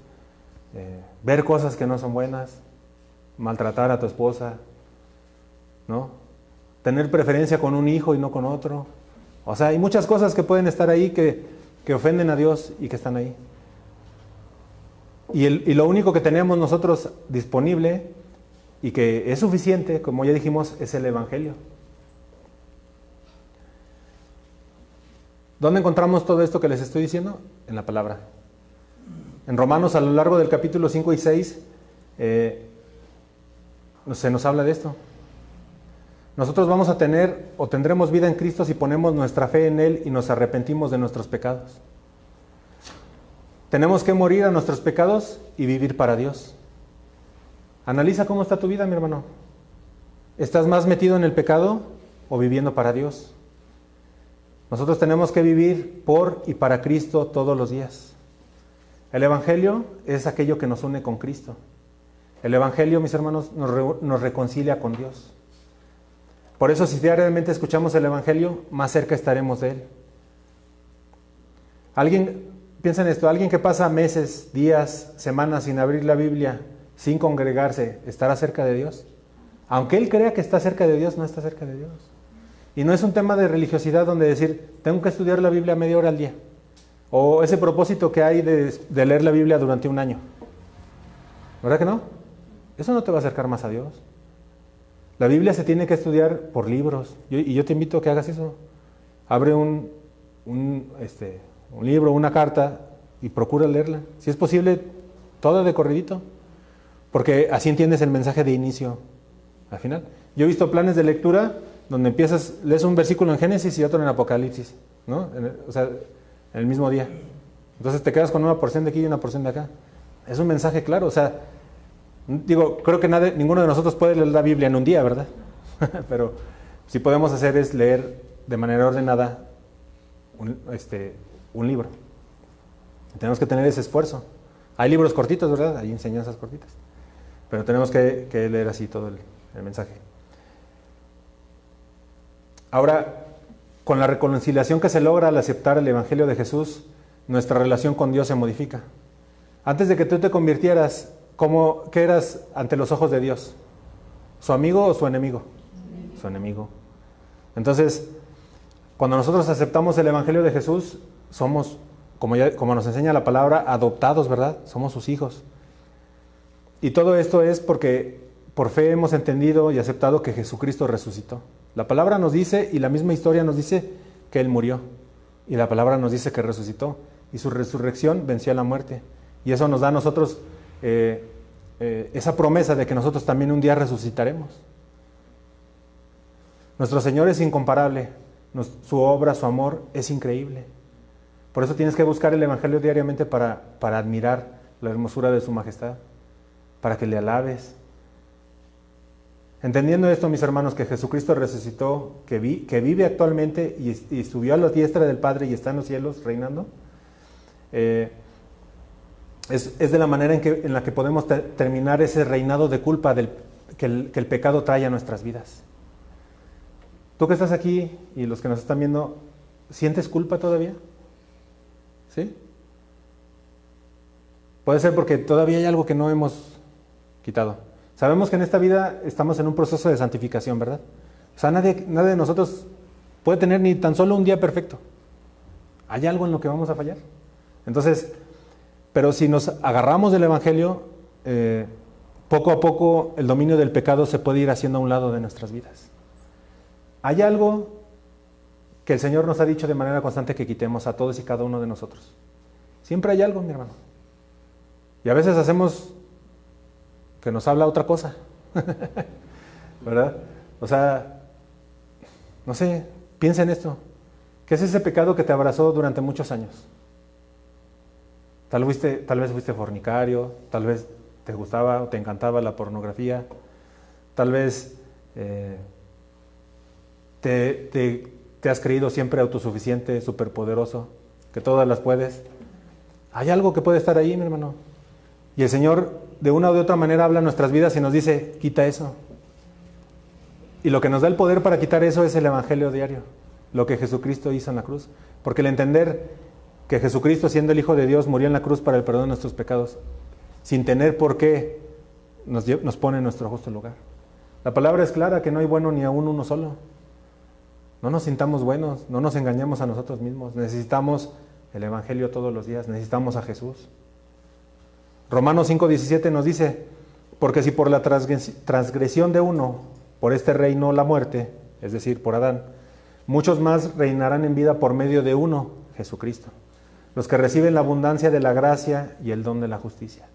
ver cosas que no son buenas, maltratar a tu esposa, ¿no? Tener preferencia con un hijo y no con otro. O sea, hay muchas cosas que pueden estar ahí que ofenden a Dios y que están ahí. Y lo único que tenemos nosotros disponible y que es suficiente, como ya dijimos, es el Evangelio. ¿Dónde encontramos todo esto que les estoy diciendo? En la palabra. En Romanos, a lo largo del capítulo 5 y 6, se nos habla de esto. Nosotros vamos a tener o tendremos vida en Cristo si ponemos nuestra fe en Él y nos arrepentimos de nuestros pecados. Tenemos que morir a nuestros pecados y vivir para Dios. Analiza cómo está tu vida, mi hermano. ¿Estás más metido en el pecado o viviendo para Dios? Nosotros tenemos que vivir por y para Cristo todos los días. El Evangelio es aquello que nos une con Cristo. El Evangelio, mis hermanos, nos reconcilia con Dios. Por eso, si diariamente escuchamos el Evangelio, más cerca estaremos de Él. Piensa en esto, alguien que pasa meses, días, semanas sin abrir la Biblia, sin congregarse, ¿estará cerca de Dios? Aunque él crea que está cerca de Dios, no está cerca de Dios. Y no es un tema de religiosidad donde decir, tengo que estudiar la Biblia media hora al día. O ese propósito que hay de leer la Biblia durante un año. ¿Verdad que no? Eso no te va a acercar más a Dios. La Biblia se tiene que estudiar por libros. Y yo te invito a que hagas eso. Abre un libro, una carta y procura leerla. Si es posible, toda de corridito. Porque así entiendes el mensaje de inicio al final. Yo he visto planes de lectura donde lees un versículo en Génesis y otro en Apocalipsis, ¿no? En el mismo día. Entonces te quedas con una porción de aquí y una porción de acá. Es un mensaje claro, o sea, creo que ninguno de nosotros puede leer la Biblia en un día, ¿verdad? Pero si podemos hacer es leer de manera ordenada un libro. Tenemos que tener ese esfuerzo. Hay libros cortitos, ¿verdad? Hay enseñanzas cortitas. Pero tenemos que leer así todo el mensaje. Ahora, con la reconciliación que se logra al aceptar el Evangelio de Jesús, nuestra relación con Dios se modifica. Antes de que tú te convirtieras, ¿qué eras ante los ojos de Dios? ¿Su amigo o su enemigo? Su enemigo. Entonces, cuando nosotros aceptamos el Evangelio de Jesús, somos, como nos enseña la palabra, adoptados, ¿verdad? Somos sus hijos. Y todo esto es porque por fe hemos entendido y aceptado que Jesucristo resucitó. La palabra nos dice, y la misma historia nos dice, que Él murió. Y la palabra nos dice que resucitó. Y su resurrección venció a la muerte. Y eso nos da a nosotros esa promesa de que nosotros también un día resucitaremos. Nuestro Señor es incomparable. Su obra, su amor es increíble. Por eso tienes que buscar el Evangelio diariamente para admirar la hermosura de su majestad, para que le alabes. Entendiendo esto, mis hermanos, que Jesucristo resucitó, que vive actualmente y subió a la diestra del Padre y está en los cielos reinando, es de la manera en la que podemos terminar ese reinado de culpa que el pecado trae a nuestras vidas. Tú que estás aquí y los que nos están viendo, ¿sientes culpa todavía? ¿Sí? Puede ser porque todavía hay algo que no hemos quitado. Sabemos que en esta vida estamos en un proceso de santificación, ¿verdad? O sea, nadie de nosotros puede tener ni tan solo un día perfecto. ¿Hay algo en lo que vamos a fallar? Entonces, pero si nos agarramos del Evangelio, poco a poco el dominio del pecado se puede ir haciendo a un lado de nuestras vidas. Hay algo que el Señor nos ha dicho de manera constante que quitemos a todos y cada uno de nosotros. Siempre hay algo, mi hermano. Y a veces hacemos que nos habla otra cosa. ¿Verdad? O sea, no sé, piensa en esto. ¿Qué es ese pecado que te abrazó durante muchos años? Tal vez fuiste fornicario, tal vez te gustaba o te encantaba la pornografía, tal vez te has creído siempre autosuficiente, superpoderoso, que todas las puedes. Hay algo que puede estar ahí, mi hermano. Y el Señor de una u de otra manera habla en nuestras vidas y nos dice, quita eso. Y lo que nos da el poder para quitar eso es el Evangelio diario, lo que Jesucristo hizo en la cruz. Porque el entender que Jesucristo, siendo el Hijo de Dios, murió en la cruz para el perdón de nuestros pecados, sin tener por qué, nos pone en nuestro justo lugar. La palabra es clara, que no hay bueno ni aún uno solo. No nos sintamos buenos, no nos engañemos a nosotros mismos. Necesitamos el Evangelio todos los días, necesitamos a Jesús. Romanos 5:17 nos dice, porque si por la transgresión de uno, por este reinó la muerte, es decir, por Adán, muchos más reinarán en vida por medio de uno, Jesucristo, los que reciben la abundancia de la gracia y el don de la justicia.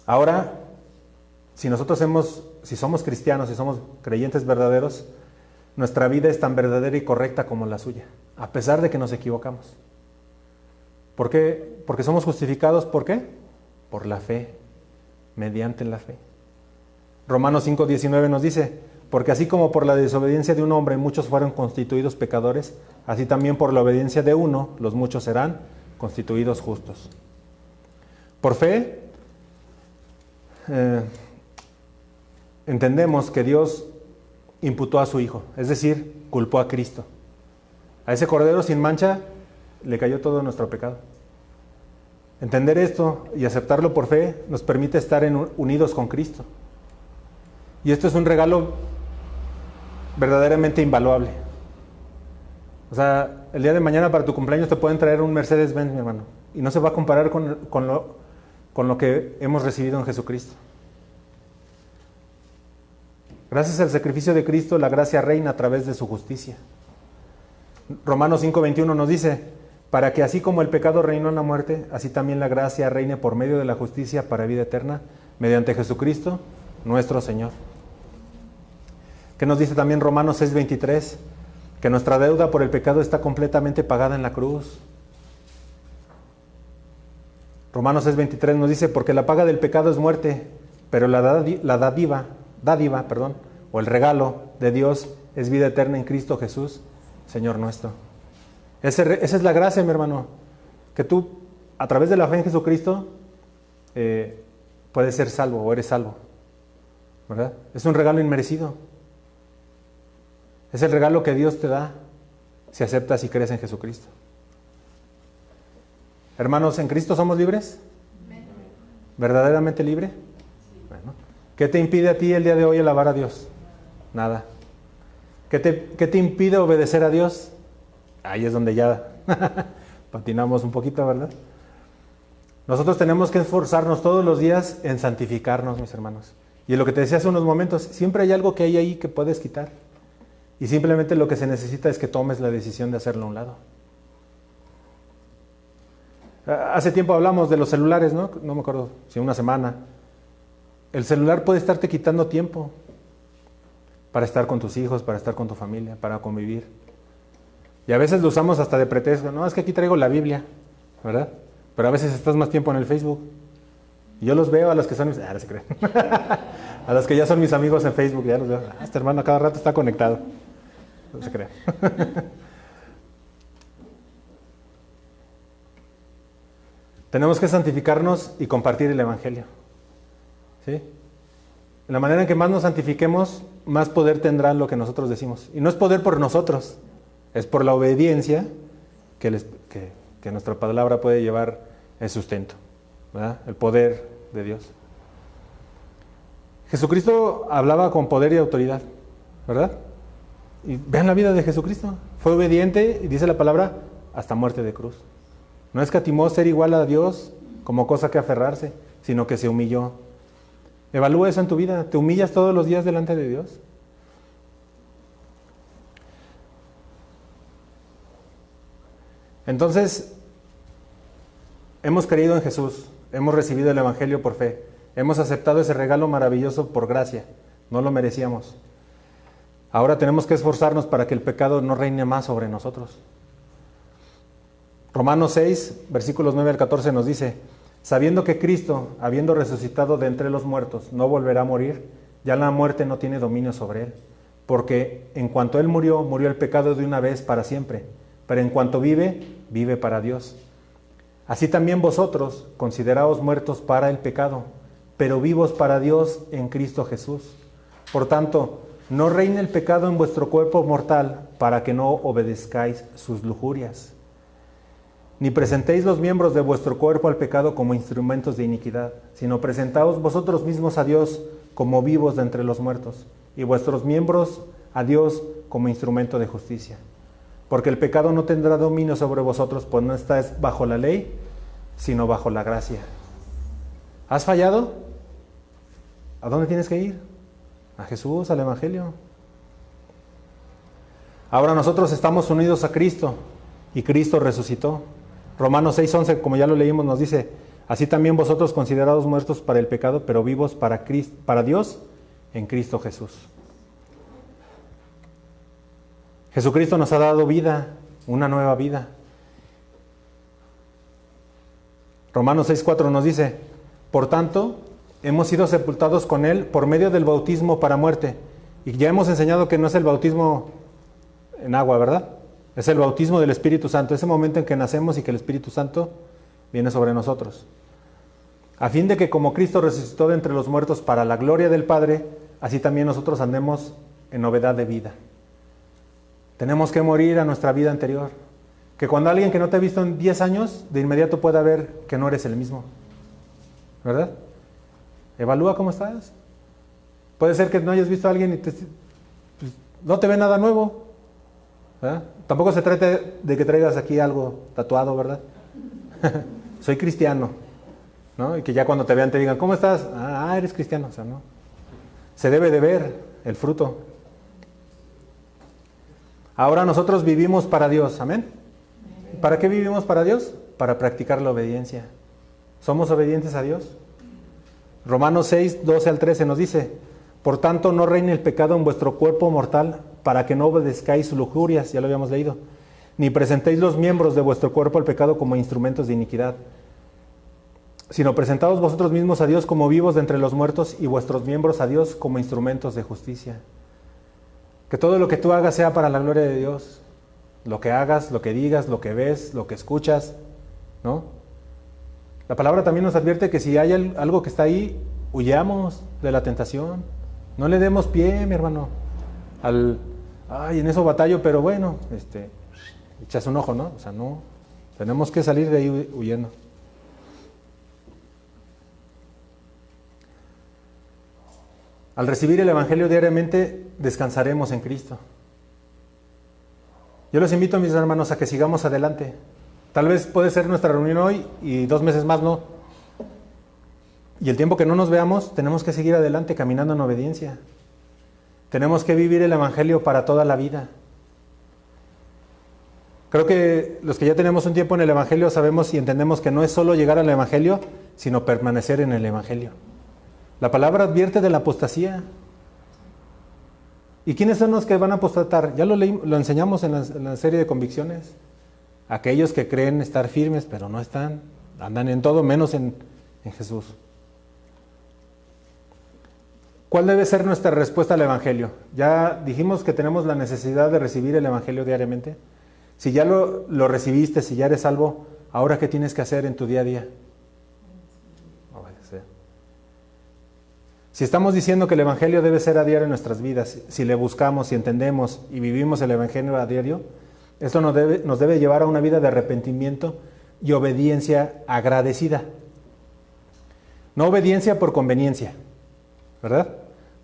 Ahora, si somos cristianos, si somos creyentes verdaderos, nuestra vida es tan verdadera y correcta como la suya, a pesar de que nos equivocamos. ¿Por qué? Porque somos justificados, ¿por qué? Por la fe, mediante la fe. Romanos 5:19 nos dice, porque así como por la desobediencia de un hombre muchos fueron constituidos pecadores, así también por la obediencia de uno los muchos serán constituidos justos. Por fe, entendemos que Dios imputó a su Hijo, es decir, culpó a Cristo. A ese Cordero sin mancha le cayó todo nuestro pecado. Entender esto y aceptarlo por fe nos permite estar unidos con Cristo. Y esto es un regalo verdaderamente invaluable. O sea, el día de mañana para tu cumpleaños te pueden traer un Mercedes-Benz, mi hermano, y no se va a comparar con lo que hemos recibido en Jesucristo. Gracias al sacrificio de Cristo, la gracia reina a través de su justicia. Romanos 5:21 nos dice, para que así como el pecado reinó en la muerte, así también la gracia reine por medio de la justicia para vida eterna, mediante Jesucristo, nuestro Señor. ¿Qué nos dice también Romanos 6:23? Que nuestra deuda por el pecado está completamente pagada en la cruz. Romanos 6:23 nos dice, porque la paga del pecado es muerte, pero la dádiva, o el regalo de Dios es vida eterna en Cristo Jesús, Señor nuestro. Esa es la gracia, mi hermano, que tú, a través de la fe en Jesucristo, puedes ser salvo o eres salvo, ¿verdad? Es un regalo inmerecido. Es el regalo que Dios te da si aceptas y crees en Jesucristo. Hermanos, ¿en Cristo somos libres? ¿Verdaderamente libre? Bueno, ¿qué te impide a ti el día de hoy alabar a Dios? Nada. ¿Qué te impide obedecer a Dios? Ahí es donde ya patinamos un poquito, ¿verdad? Nosotros tenemos que esforzarnos todos los días en santificarnos, mis hermanos. Y lo que te decía hace unos momentos, siempre hay algo que hay ahí que puedes quitar. Y simplemente lo que se necesita es que tomes la decisión de hacerlo a un lado. Hace tiempo hablamos de los celulares, ¿no? No me acuerdo si una semana. El celular puede estarte quitando tiempo para estar con tus hijos, para estar con tu familia, para convivir. Y a veces lo usamos hasta de pretexto. No, es que aquí traigo la Biblia, ¿verdad? Pero a veces estás más tiempo en el Facebook. Y yo los veo a los que son... no se creen. A los que ya son mis amigos en Facebook, ya los veo. Este hermano a cada rato está conectado. No se crean. Tenemos que santificarnos y compartir el Evangelio. ¿Sí? En la manera en que más nos santifiquemos, más poder tendrá lo que nosotros decimos. Y no es poder por nosotros, es por la obediencia que nuestra palabra puede llevar el sustento, ¿verdad? El poder de Dios. Jesucristo hablaba con poder y autoridad, ¿verdad? Y vean la vida de Jesucristo. Fue obediente, y dice la palabra, hasta muerte de cruz. No escatimó ser igual a Dios como cosa que aferrarse, sino que se humilló. Evalúa eso en tu vida. ¿Te humillas todos los días delante de Dios? Entonces, hemos creído en Jesús, hemos recibido el Evangelio por fe, hemos aceptado ese regalo maravilloso por gracia, no lo merecíamos. Ahora tenemos que esforzarnos para que el pecado no reine más sobre nosotros. Romanos 6, versículos 9 al 14 nos dice: sabiendo que Cristo, habiendo resucitado de entre los muertos, no volverá a morir, ya la muerte no tiene dominio sobre él, porque en cuanto él murió, murió el pecado de una vez para siempre, pero en cuanto vive, vive para Dios. Así también vosotros, consideraos muertos para el pecado, pero vivos para Dios en Cristo Jesús. Por tanto, no reine el pecado en vuestro cuerpo mortal, para que no obedezcáis sus lujurias. Ni presentéis los miembros de vuestro cuerpo al pecado como instrumentos de iniquidad, sino presentaos vosotros mismos a Dios como vivos de entre los muertos, y vuestros miembros a Dios como instrumento de justicia. Porque el pecado no tendrá dominio sobre vosotros, pues no estáis bajo la ley, sino bajo la gracia. ¿Has fallado? ¿A dónde tienes que ir? A Jesús, al Evangelio. Ahora nosotros estamos unidos a Cristo, y Cristo resucitó. Romanos 6:11, como ya lo leímos, nos dice: así también vosotros, considerados muertos para el pecado, pero vivos para Dios en Cristo Jesús. Jesucristo nos ha dado vida, una nueva vida. Romanos 6:4 nos dice: por tanto, hemos sido sepultados con Él por medio del bautismo para muerte. Y ya hemos enseñado que no es el bautismo en agua, ¿verdad? Es el bautismo del Espíritu Santo, ese momento en que nacemos y que el Espíritu Santo viene sobre nosotros. A fin de que como Cristo resucitó de entre los muertos para la gloria del Padre, así también nosotros andemos en novedad de vida. Tenemos que morir a nuestra vida anterior. Que cuando alguien que no te ha visto en 10 años, de inmediato pueda ver que no eres el mismo. ¿Verdad? Evalúa cómo estás. Puede ser que no hayas visto a alguien y no te ve nada nuevo. ¿Verdad? Tampoco se trata de que traigas aquí algo tatuado, ¿verdad? Soy cristiano, ¿no? Y que ya cuando te vean te digan: ¿cómo estás? Ah, eres cristiano. O sea, no. Se debe de ver el fruto. Ahora nosotros vivimos para Dios, ¿amén? ¿Para qué vivimos para Dios? Para practicar la obediencia. ¿Somos obedientes a Dios? Romanos 6, 12 al 13 nos dice: por tanto, no reine el pecado en vuestro cuerpo mortal, para que no obedezcáis sus lujurias, ya lo habíamos leído, ni presentéis los miembros de vuestro cuerpo al pecado como instrumentos de iniquidad, sino presentaos vosotros mismos a Dios como vivos de entre los muertos, y vuestros miembros a Dios como instrumentos de justicia. Que todo lo que tú hagas sea para la gloria de Dios. Lo que hagas, lo que digas, lo que ves, lo que escuchas, ¿no? La palabra también nos advierte que si hay algo que está ahí, huyamos de la tentación. No le demos pie, mi hermano, en eso batallo, pero bueno, echas un ojo, ¿no? O sea, no, tenemos que salir de ahí huyendo. Al recibir el Evangelio diariamente, descansaremos en Cristo. Yo los invito, mis hermanos, a que sigamos adelante. Tal vez puede ser nuestra reunión hoy y 2 meses más no. Y el tiempo que no nos veamos, tenemos que seguir adelante caminando en obediencia. Tenemos que vivir el Evangelio para toda la vida. Creo que los que ya tenemos un tiempo en el Evangelio sabemos y entendemos que no es solo llegar al Evangelio, sino permanecer en el Evangelio. La palabra advierte de la apostasía. ¿Y quiénes son los que van a apostatar? Ya lo enseñamos en la serie de convicciones. Aquellos que creen estar firmes, pero no están. Andan en todo menos en Jesús. ¿Cuál debe ser nuestra respuesta al Evangelio? Ya dijimos que tenemos la necesidad de recibir el Evangelio diariamente. Si ya lo recibiste, si ya eres salvo, ¿ahora qué tienes que hacer en tu día a día? Obedecer. Si estamos diciendo que el Evangelio debe ser a diario en nuestras vidas, si le buscamos, si entendemos y vivimos el Evangelio a diario, esto nos debe llevar a una vida de arrepentimiento y obediencia agradecida. No obediencia por conveniencia, ¿verdad?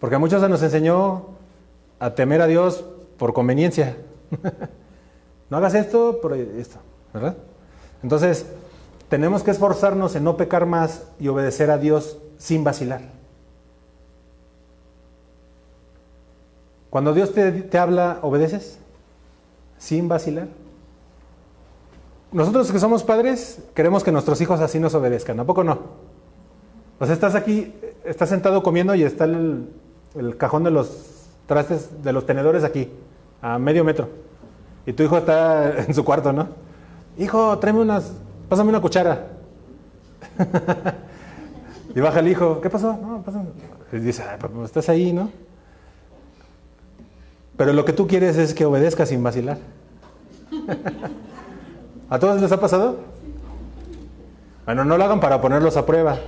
Porque a muchos se nos enseñó a temer a Dios por conveniencia. No hagas esto por esto. ¿verdad? Entonces, tenemos que esforzarnos en no pecar más y obedecer a Dios sin vacilar. Cuando Dios te habla, ¿obedeces? Sin vacilar. Nosotros que somos padres, queremos que nuestros hijos así nos obedezcan, ¿a poco no? O sea, estás aquí, estás sentado comiendo y está el cajón de los trastes, de los tenedores aquí, a medio metro. Y tu hijo está en su cuarto, ¿no? Hijo, pásame una cuchara. Y baja el hijo, ¿qué pasó? No, pásame. Y dice, pues estás ahí, ¿no? Pero lo que tú quieres es que obedezca sin vacilar. ¿A todos les ha pasado? Bueno, no lo hagan para ponerlos a prueba.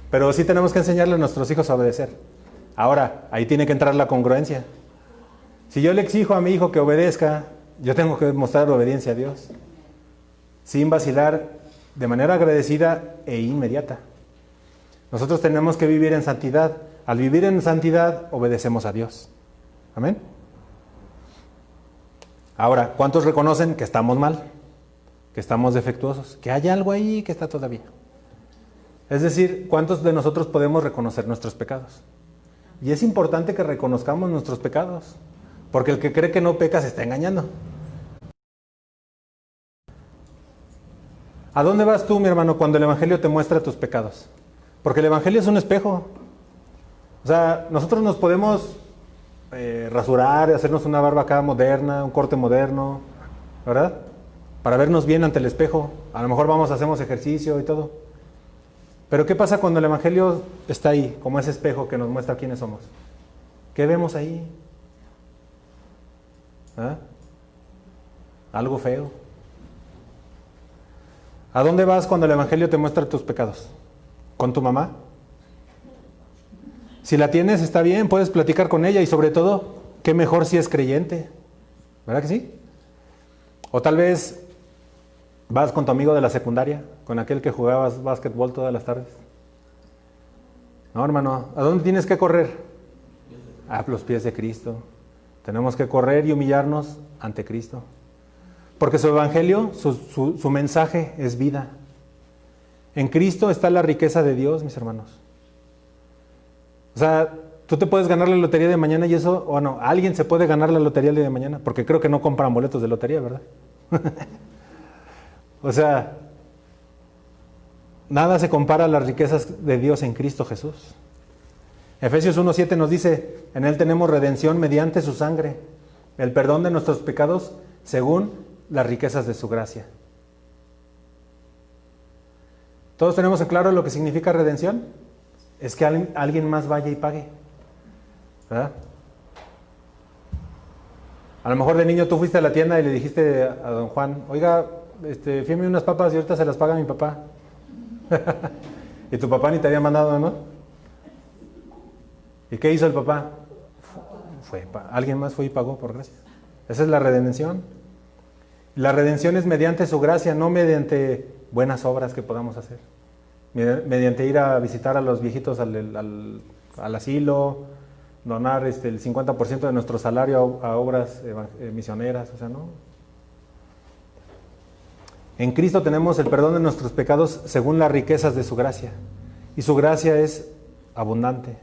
Pero sí tenemos que enseñarle a nuestros hijos a obedecer. Ahora, ahí tiene que entrar la congruencia. Si yo le exijo a mi hijo que obedezca, yo tengo que mostrar obediencia a Dios. Sin vacilar, de manera agradecida e inmediata. Nosotros tenemos que vivir en santidad. Al vivir en santidad, obedecemos a Dios. Amén. Ahora, ¿cuántos reconocen que estamos mal? Que estamos defectuosos, que hay algo ahí que está todavía. Es decir, ¿cuántos de nosotros podemos reconocer nuestros pecados? Y es importante que reconozcamos nuestros pecados, porque el que cree que no peca se está engañando. ¿A dónde vas tú, mi hermano, cuando el Evangelio te muestra tus pecados? Porque el Evangelio es un espejo. O sea, nosotros nos podemos rasurar, hacernos una barba acá moderna, un corte moderno, ¿verdad? Para vernos bien ante el espejo. A lo mejor hacemos ejercicio y todo. Pero ¿qué pasa cuando el Evangelio está ahí, como ese espejo que nos muestra quiénes somos? ¿Qué vemos ahí? ¿Ah? Algo feo. ¿A dónde vas cuando el Evangelio te muestra tus pecados? ¿Con tu mamá? Si la tienes, está bien, puedes platicar con ella y sobre todo, qué mejor si es creyente. ¿Verdad que sí? O tal vez vas con tu amigo de la secundaria, con aquel que jugabas básquetbol todas las tardes. No, hermano, ¿a dónde tienes que correr? A los pies de Cristo. Tenemos que correr y humillarnos ante Cristo. Porque su evangelio, su mensaje es vida. En Cristo está la riqueza de Dios, mis hermanos. O sea, tú te puedes ganar la lotería de mañana y eso, o no, alguien se puede ganar la lotería de mañana, porque creo que no compran boletos de lotería, ¿verdad? O sea, nada se compara a las riquezas de Dios en Cristo Jesús. Efesios 1:7 nos dice, en Él tenemos redención mediante su sangre, el perdón de nuestros pecados según las riquezas de su gracia. ¿Todos tenemos en claro lo que significa redención? Es que alguien más vaya y pague, ¿verdad? A lo mejor de niño tú fuiste a la tienda y le dijiste a don Juan, oiga, fíjame unas papas y ahorita se las paga mi papá. Y tu papá ni te había mandado, ¿no? ¿Y qué hizo el papá? Alguien más fue y pagó por gracia. Esa es la redención. La redención es mediante su gracia, no mediante buenas obras que podamos hacer. Mediante ir a visitar a los viejitos al asilo, donar el 50% de nuestro salario a obras misioneras, o sea, no. En Cristo tenemos el perdón de nuestros pecados según las riquezas de su gracia. Y su gracia es abundante.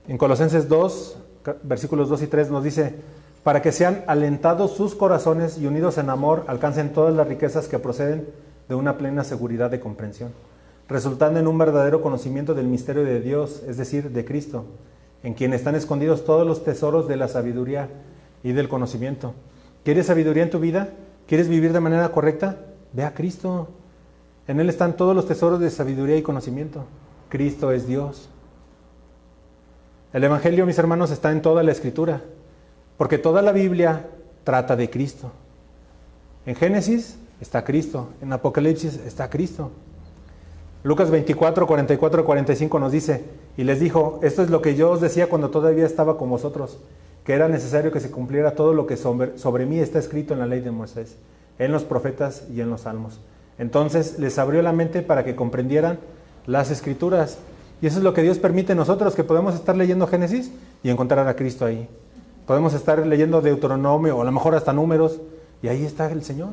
En Colosenses 2, versículos 2 y 3 nos dice, para que sean alentados sus corazones y unidos en amor, alcancen todas las riquezas que proceden de una plena seguridad de comprensión, resultando en un verdadero conocimiento del misterio de Dios, es decir, de Cristo, en quien están escondidos todos los tesoros de la sabiduría y del conocimiento. ¿Quieres sabiduría en tu vida? ¿Quieres vivir de manera correcta? Ve a Cristo. En Él están todos los tesoros de sabiduría y conocimiento. Cristo es Dios. El Evangelio, mis hermanos, está en toda la Escritura, porque toda la Biblia trata de Cristo. En Génesis está Cristo, en Apocalipsis está Cristo. Lucas 24, 44, 45 nos dice, y les dijo, esto es lo que yo os decía cuando todavía estaba con vosotros, que era necesario que se cumpliera todo lo que sobre mí está escrito en la ley de Moisés, en los profetas y en los salmos. Entonces les abrió la mente para que comprendieran las Escrituras. Y eso es lo que Dios permite en nosotros, que podemos estar leyendo Génesis y encontrar a Cristo ahí. Podemos estar leyendo Deuteronomio o a lo mejor hasta Números Y ahí está el Señor.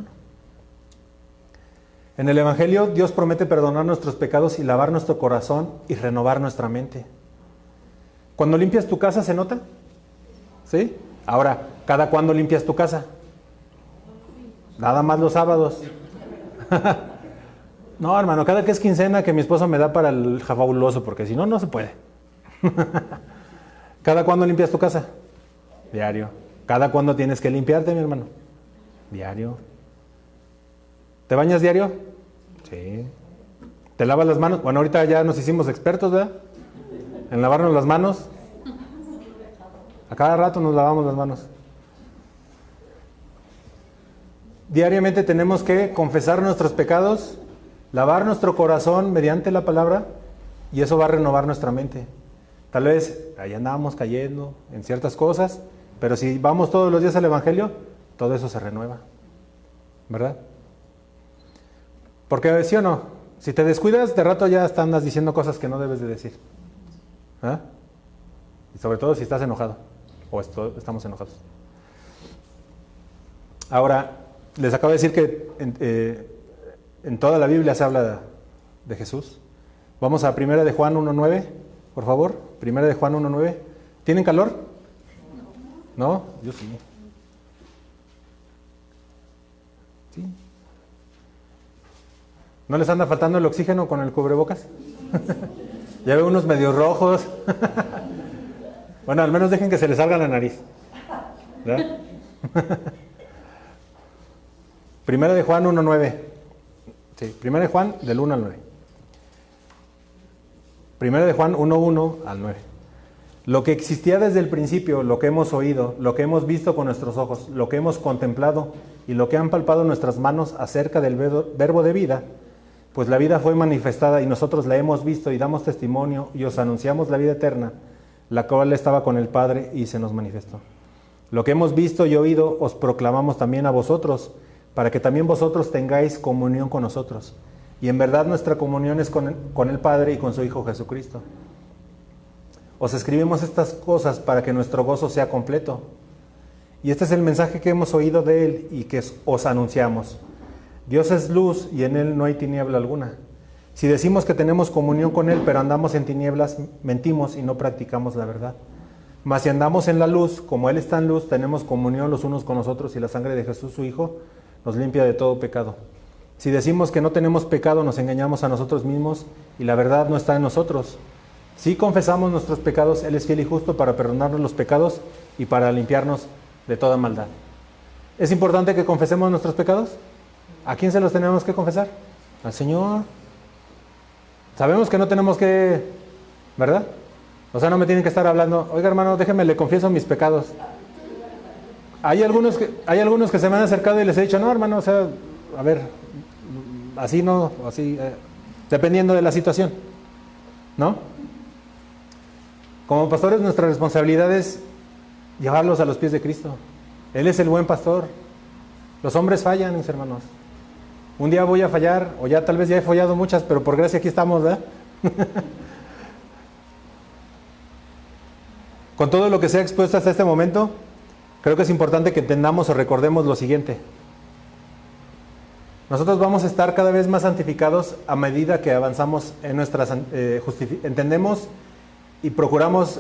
En el Evangelio, Dios promete perdonar nuestros pecados y lavar nuestro corazón y renovar nuestra mente. Cuando limpias tu casa, ¿se nota? ¿Sí? Ahora, ¿cada cuándo limpias tu casa? Nada más los sábados. No, hermano, cada que es quincena que mi esposo me da para el fabuloso, porque si no, no se puede. ¿Cada cuándo limpias tu casa? Diario. ¿Cada cuándo tienes que limpiarte, mi hermano? Diario. ¿Te bañas diario? Sí. ¿Te lavas las manos? Bueno, ahorita ya nos hicimos expertos, ¿verdad? En lavarnos las manos. A cada rato nos lavamos las manos. Diariamente tenemos que confesar nuestros pecados, lavar nuestro corazón mediante la palabra, y eso va a renovar nuestra mente. Tal vez ahí andábamos cayendo en ciertas cosas, pero si vamos todos los días al Evangelio, todo eso se renueva, ¿verdad? Porque sí o no, si te descuidas, de rato ya hasta andas diciendo cosas que no debes de decir. ¿Ah? Y sobre todo si estás enojado, o estamos enojados. Ahora, les acabo de decir que en toda la Biblia se habla de Jesús. Vamos a 1 de Juan 1:9, por favor. 1 de Juan 1:9. ¿Tienen calor? ¿No? Yo sí. Sí. ¿No les anda faltando el oxígeno con el cubrebocas? Ya veo unos medio rojos. Bueno, al menos dejen que se les salga la nariz. ¿Verdad? 1 de Juan 1:9. Sí, 1 de Juan del 1 al 9. 1 de Juan 1:1 al 9. Lo que existía desde el principio, lo que hemos oído, lo que hemos visto con nuestros ojos, lo que hemos contemplado y lo que han palpado nuestras manos acerca del verbo de vida, pues la vida fue manifestada y nosotros la hemos visto y damos testimonio y os anunciamos la vida eterna, la cual estaba con el Padre y se nos manifestó. Lo que hemos visto y oído os proclamamos también a vosotros, para que también vosotros tengáis comunión con nosotros. Y en verdad nuestra comunión es con el Padre y con su Hijo Jesucristo. Os escribimos estas cosas para que nuestro gozo sea completo. Y este es el mensaje que hemos oído de Él y que os anunciamos. Dios es luz y en Él no hay tiniebla alguna. Si decimos que tenemos comunión con Él, pero andamos en tinieblas, mentimos y no practicamos la verdad. Mas si andamos en la luz, como Él está en luz, tenemos comunión los unos con los otros y la sangre de Jesús, su Hijo, nos limpia de todo pecado. Si decimos que no tenemos pecado, nos engañamos a nosotros mismos y la verdad no está en nosotros. Si confesamos nuestros pecados, Él es fiel y justo para perdonarnos los pecados y para limpiarnos de toda maldad. ¿Es importante que confesemos nuestros pecados? ¿A quién se los tenemos que confesar? Al Señor. Sabemos que no tenemos que, ¿verdad? O sea, no me tienen que estar hablando, oiga hermano, déjeme, le confieso mis pecados. Hay algunos que se me han acercado y les he dicho, no hermano, o sea, a ver, así no, así, dependiendo de la situación, ¿no? Como pastores nuestra responsabilidad es llevarlos a los pies de Cristo. Él es el buen pastor. Los hombres fallan, mis hermanos. Un día voy a fallar, o ya tal vez ya he fallado muchas, pero por gracia aquí estamos, ¿verdad? Con todo lo que se ha expuesto hasta este momento, creo que es importante que entendamos o recordemos lo siguiente. Nosotros vamos a estar cada vez más santificados a medida que avanzamos en nuestras entendemos y procuramos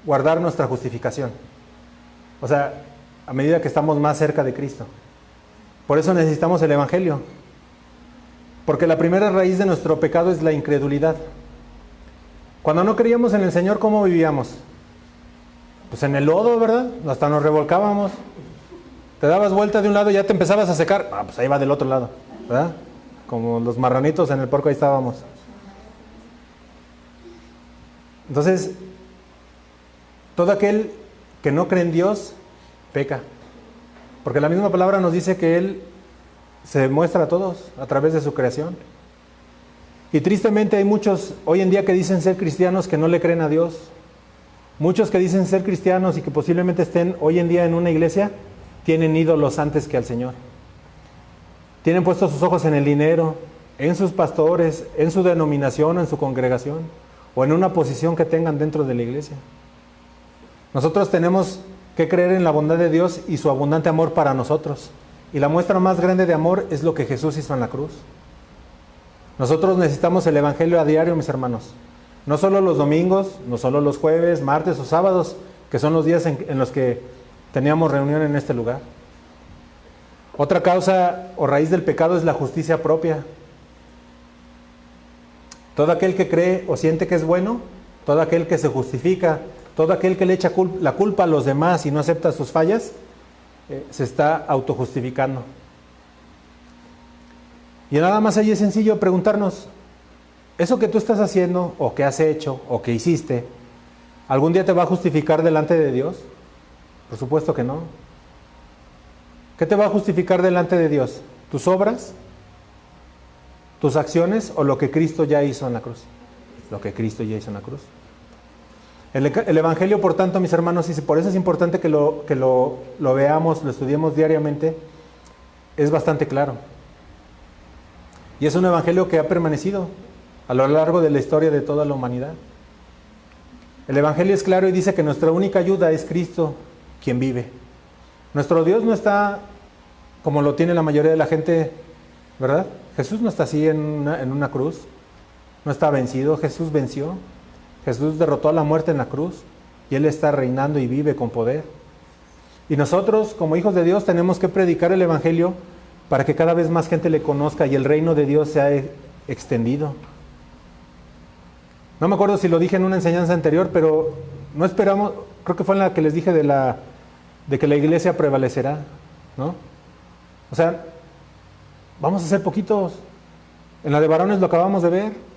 guardar nuestra justificación. O sea, a medida que estamos más cerca de Cristo. Por eso necesitamos el Evangelio. Porque la primera raíz de nuestro pecado es la incredulidad. Cuando no creíamos en el Señor, ¿cómo vivíamos? Pues en el lodo, ¿verdad? Hasta nos revolcábamos. Te dabas vuelta de un lado y ya te empezabas a secar. Ah, pues ahí va del otro lado, ¿verdad? Como los marranitos en el puerco, ahí estábamos. Entonces, todo aquel que no cree en Dios, peca. Porque la misma palabra nos dice que Él se muestra a todos a través de su creación. Y tristemente hay muchos hoy en día que dicen ser cristianos que no le creen a Dios. Muchos que dicen ser cristianos y que posiblemente estén hoy en día en una iglesia, tienen ídolos antes que al Señor. Tienen puestos sus ojos en el dinero, en sus pastores, en su denominación, en su congregación, o en una posición que tengan dentro de la iglesia. Nosotros tenemos que creer en la bondad de Dios y su abundante amor para nosotros. Y la muestra más grande de amor es lo que Jesús hizo en la cruz. Nosotros necesitamos el Evangelio a diario, mis hermanos. No solo los domingos, no solo los jueves, martes o sábados, que son los días en los que teníamos reunión en este lugar. Otra causa o raíz del pecado es la justicia propia. Todo aquel que cree o siente que es bueno, todo aquel que se justifica, todo aquel que le echa la culpa a los demás y no acepta sus fallas, se está autojustificando. Y nada más ahí es sencillo preguntarnos, ¿eso que tú estás haciendo o que has hecho o que hiciste, algún día te va a justificar delante de Dios? Por supuesto que no. ¿Qué te va a justificar delante de Dios? ¿Tus obras? ¿Tus acciones o lo que Cristo ya hizo en la cruz? Lo que Cristo ya hizo en la cruz. El Evangelio, por tanto, mis hermanos, y por eso es importante que lo veamos, lo estudiemos diariamente, es bastante claro. Y es un Evangelio que ha permanecido a lo largo de la historia de toda la humanidad. El Evangelio es claro y dice que nuestra única ayuda es Cristo, quien vive. Nuestro Dios no está como lo tiene la mayoría de la gente, ¿verdad? Jesús no está así en una cruz, no está vencido, Jesús venció. Jesús derrotó a la muerte en la cruz y Él está reinando y vive con poder. Y nosotros, como hijos de Dios, tenemos que predicar el Evangelio para que cada vez más gente le conozca y el reino de Dios sea extendido. No me acuerdo si lo dije en una enseñanza anterior, pero no esperamos, creo que fue en la que les dije de que la iglesia prevalecerá, ¿no? O sea, vamos a ser poquitos. En la de varones lo acabamos de ver.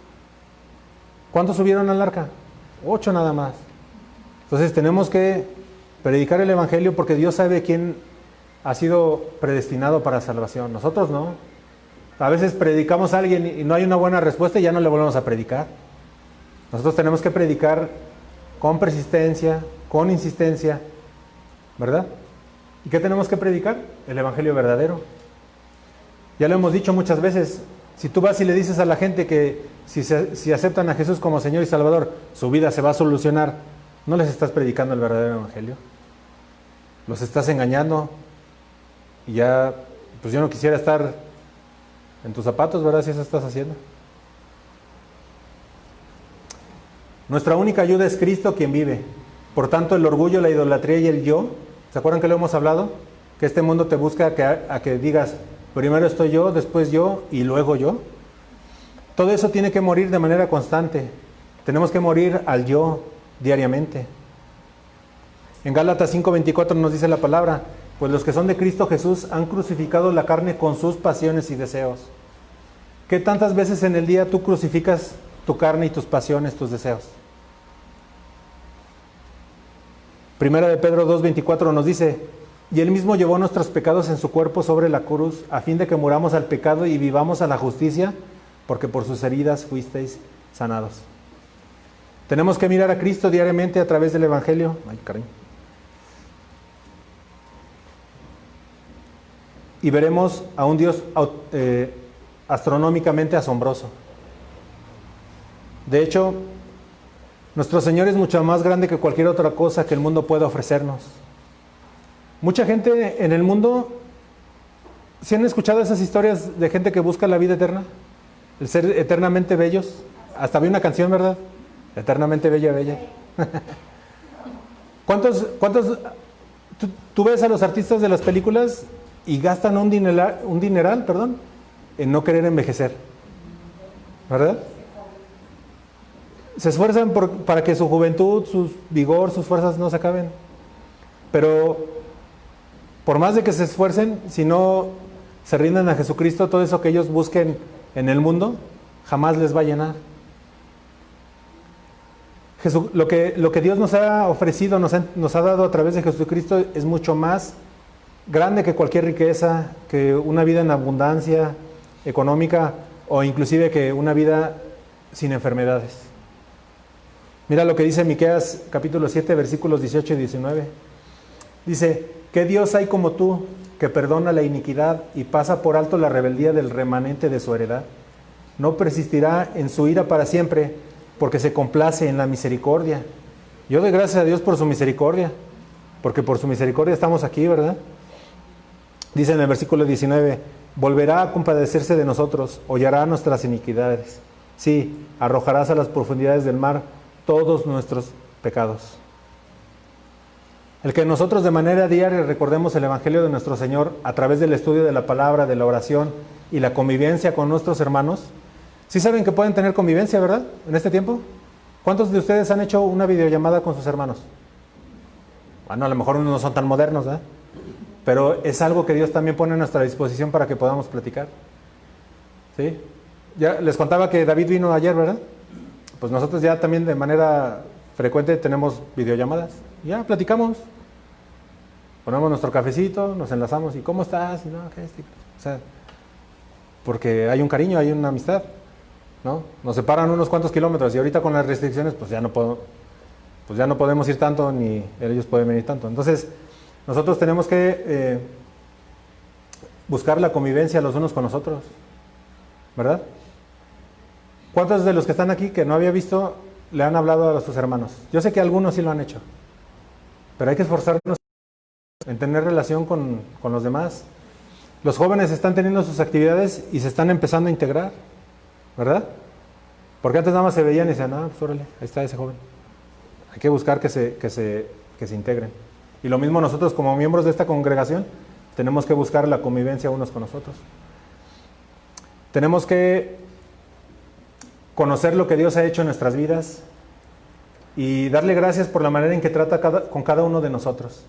¿Cuántos subieron al arca? 8 nada más. Entonces tenemos que predicar el Evangelio porque Dios sabe quién ha sido predestinado para salvación. Nosotros no. A veces predicamos a alguien y no hay una buena respuesta y ya no le volvemos a predicar. Nosotros tenemos que predicar con persistencia, con insistencia, ¿verdad? ¿Y qué tenemos que predicar? El Evangelio verdadero. Ya lo hemos dicho muchas veces. Si tú vas y le dices a la gente que si aceptan a Jesús como Señor y Salvador, su vida se va a solucionar, no les estás predicando el verdadero Evangelio. Los estás engañando. Y ya, pues yo no quisiera estar en tus zapatos, ¿verdad? Si eso estás haciendo. Nuestra única ayuda es Cristo quien vive. Por tanto, el orgullo, la idolatría y el yo, ¿se acuerdan que lo hemos hablado? Que este mundo te busca a que digas, primero estoy yo, después yo y luego yo. Todo eso tiene que morir de manera constante. Tenemos que morir al yo diariamente. En Gálatas 5:24 nos dice la palabra, pues los que son de Cristo Jesús han crucificado la carne con sus pasiones y deseos. ¿Qué tantas veces en el día tú crucificas tu carne y tus pasiones, tus deseos? Primera de Pedro 2:24 nos dice, y Él mismo llevó nuestros pecados en su cuerpo sobre la cruz, a fin de que muramos al pecado y vivamos a la justicia, porque por sus heridas fuisteis sanados. Tenemos que mirar a Cristo diariamente a través del Evangelio. Ay, cariño. Y veremos a un Dios astronómicamente asombroso. De hecho, nuestro Señor es mucho más grande que cualquier otra cosa que el mundo pueda ofrecernos. Mucha gente en el mundo, ¿sí han escuchado esas historias de gente que busca la vida eterna? El ser eternamente bellos. Hasta había una canción, ¿verdad? Eternamente bella, bella. ¿Cuántos tú ves a los artistas de las películas y gastan un dineral, en no querer envejecer? ¿Verdad? Se esfuerzan para que su juventud, su vigor, sus fuerzas no se acaben. Pero por más de que se esfuercen, si no se rinden a Jesucristo, todo eso que ellos busquen en el mundo, jamás les va a llenar. Lo que Dios nos ha ofrecido, nos ha dado a través de Jesucristo es mucho más grande que cualquier riqueza, que una vida en abundancia económica o inclusive que una vida sin enfermedades. Mira lo que dice Miqueas capítulo 7 versículos 18 y 19. Dice, ¿qué Dios hay como tú que perdona la iniquidad y pasa por alto la rebeldía del remanente de su heredad? No persistirá en su ira para siempre, porque se complace en la misericordia. Yo doy gracias a Dios por su misericordia, porque por su misericordia estamos aquí, ¿verdad? Dice en el versículo 19, volverá a compadecerse de nosotros, hollará nuestras iniquidades. Sí, arrojarás a las profundidades del mar todos nuestros pecados. El que nosotros de manera diaria recordemos el Evangelio de nuestro Señor a través del estudio de la palabra, de la oración y la convivencia con nuestros hermanos. ¿Sí saben que pueden tener convivencia, verdad? En este tiempo. ¿Cuántos de ustedes han hecho una videollamada con sus hermanos? Bueno, a lo mejor no son tan modernos, ¿verdad? Pero es algo que Dios también pone a nuestra disposición para que podamos platicar. ¿Sí? Ya les contaba que David vino ayer, ¿verdad? Pues nosotros ya también de manera frecuente tenemos videollamadas. Ya platicamos. Ponemos nuestro cafecito, nos enlazamos y ¿cómo estás? Y no, ¿qué es? O sea, porque hay un cariño, hay una amistad, ¿no? Nos separan unos cuantos kilómetros y ahorita con las restricciones pues ya no podemos ir tanto ni ellos pueden venir tanto. Entonces, nosotros tenemos que buscar la convivencia los unos con los otros, ¿verdad? ¿Cuántos de los que están aquí que no había visto le han hablado a sus hermanos? Yo sé que algunos sí lo han hecho, pero hay que esforzarnos en tener relación con los demás. Los jóvenes están teniendo sus actividades y se están empezando a integrar, ¿verdad? Porque antes nada más se veían y decían, pues órale, ahí está ese joven. Hay que buscar que se integren. Y lo mismo nosotros como miembros de esta congregación, tenemos que buscar la convivencia unos con nosotros. Tenemos que conocer lo que Dios ha hecho en nuestras vidas y darle gracias por la manera en que trata con cada uno de nosotros.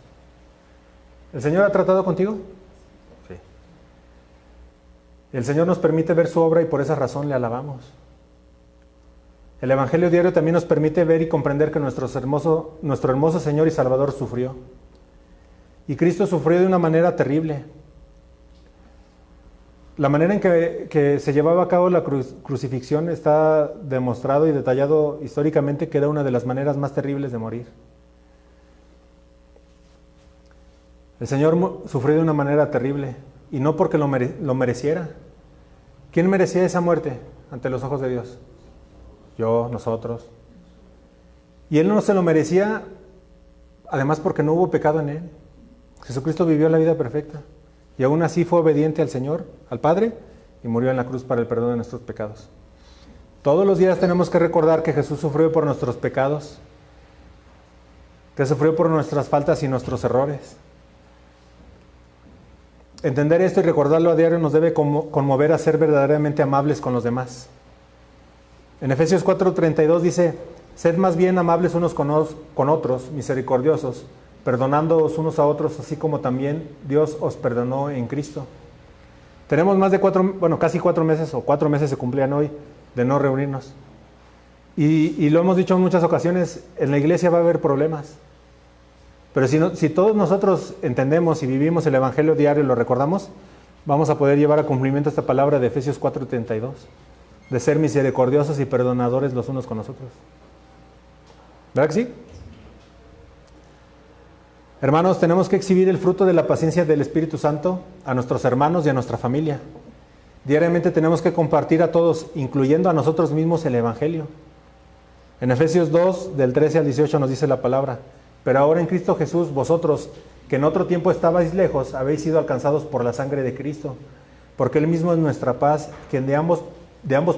¿El Señor ha tratado contigo? Sí. El Señor nos permite ver su obra y por esa razón le alabamos. El Evangelio diario también nos permite ver y comprender que nuestro hermoso Señor y Salvador sufrió. Y Cristo sufrió de una manera terrible. La manera en que se llevaba a cabo la crucifixión está demostrado y detallado históricamente que era una de las maneras más terribles de morir. El Señor sufrió de una manera terrible y no porque lo mereciera. ¿Quién merecía esa muerte ante los ojos de Dios? Yo, nosotros. Y Él no se lo merecía, además porque no hubo pecado en Él. Jesucristo vivió la vida perfecta y aún así fue obediente al Señor, al Padre, y murió en la cruz para el perdón de nuestros pecados. Todos los días tenemos que recordar que Jesús sufrió por nuestros pecados, que sufrió por nuestras faltas y nuestros errores. Entender esto y recordarlo a diario nos debe conmover a ser verdaderamente amables con los demás. En Efesios 4:32 dice, sed más bien amables unos con otros, misericordiosos, perdonándoos unos a otros, así como también Dios os perdonó en Cristo. Tenemos más de casi 4 meses, o 4 meses se cumplían hoy, de no reunirnos. Y lo hemos dicho en muchas ocasiones, en la iglesia va a haber problemas. Pero si todos nosotros entendemos y vivimos el Evangelio diario y lo recordamos, vamos a poder llevar a cumplimiento esta palabra de Efesios 4:32, de ser misericordiosos y perdonadores los unos con nosotros. ¿Verdad que sí? Hermanos, tenemos que exhibir el fruto de la paciencia del Espíritu Santo a nuestros hermanos y a nuestra familia. Diariamente tenemos que compartir a todos, incluyendo a nosotros mismos, el Evangelio. En Efesios 2, del 13 al 18 nos dice la palabra, pero ahora en Cristo Jesús, vosotros, que en otro tiempo estabais lejos, habéis sido alcanzados por la sangre de Cristo, porque Él mismo es nuestra paz, quien de ambos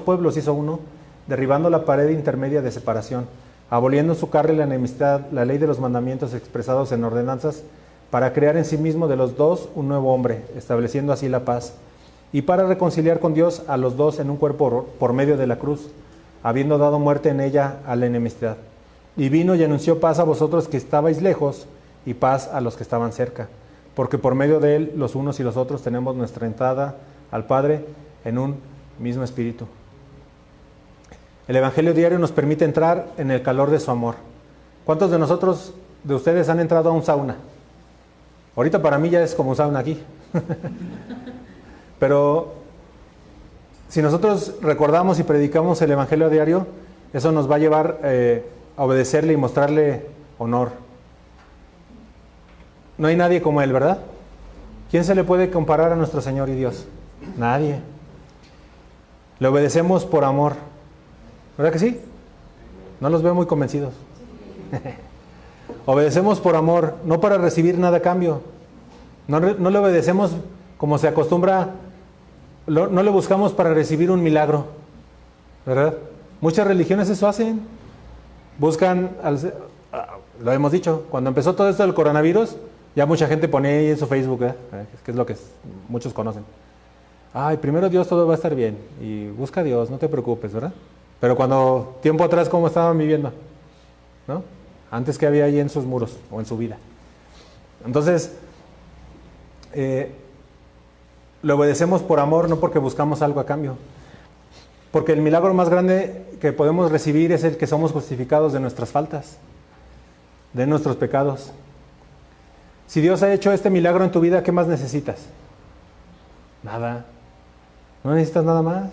pueblos hizo uno, derribando la pared intermedia de separación, aboliendo en su carne la enemistad, la ley de los mandamientos expresados en ordenanzas, para crear en sí mismo de los dos un nuevo hombre, estableciendo así la paz, y para reconciliar con Dios a los dos en un cuerpo por medio de la cruz, habiendo dado muerte en ella a la enemistad. Y vino y anunció paz a vosotros que estabais lejos, y paz a los que estaban cerca, porque por medio de Él los unos y los otros tenemos nuestra entrada al Padre en un mismo espíritu. El Evangelio diario nos permite entrar en el calor de su amor. ¿Cuántos de ustedes han entrado a un sauna? Ahorita para mí ya es como un sauna aquí. Pero si nosotros recordamos y predicamos el Evangelio diario, eso nos va a llevar a obedecerle y mostrarle honor. No hay nadie como Él, ¿verdad? ¿Quién se le puede comparar a nuestro Señor y Dios? Nadie. Le obedecemos por amor. ¿Verdad que sí? No los veo muy convencidos. Obedecemos por amor, no para recibir nada a cambio. No le obedecemos como se acostumbra, no le buscamos para recibir un milagro, ¿verdad? Muchas religiones eso hacen. Buscan, lo hemos dicho, cuando empezó todo esto del coronavirus, ya mucha gente pone ahí en su Facebook, que es lo que muchos conocen. Ay, primero Dios, todo va a estar bien, y busca a Dios, no te preocupes, ¿verdad? Pero cuando, tiempo atrás, ¿cómo estaban viviendo? ¿No? Antes, ¿qué había ahí en sus muros o en su vida? Entonces, lo obedecemos por amor, no porque buscamos algo a cambio. Porque el milagro más grande que podemos recibir es el que somos justificados de nuestras faltas, de nuestros pecados. Si Dios ha hecho este milagro en tu vida, ¿qué más necesitas? Nada. No necesitas nada más.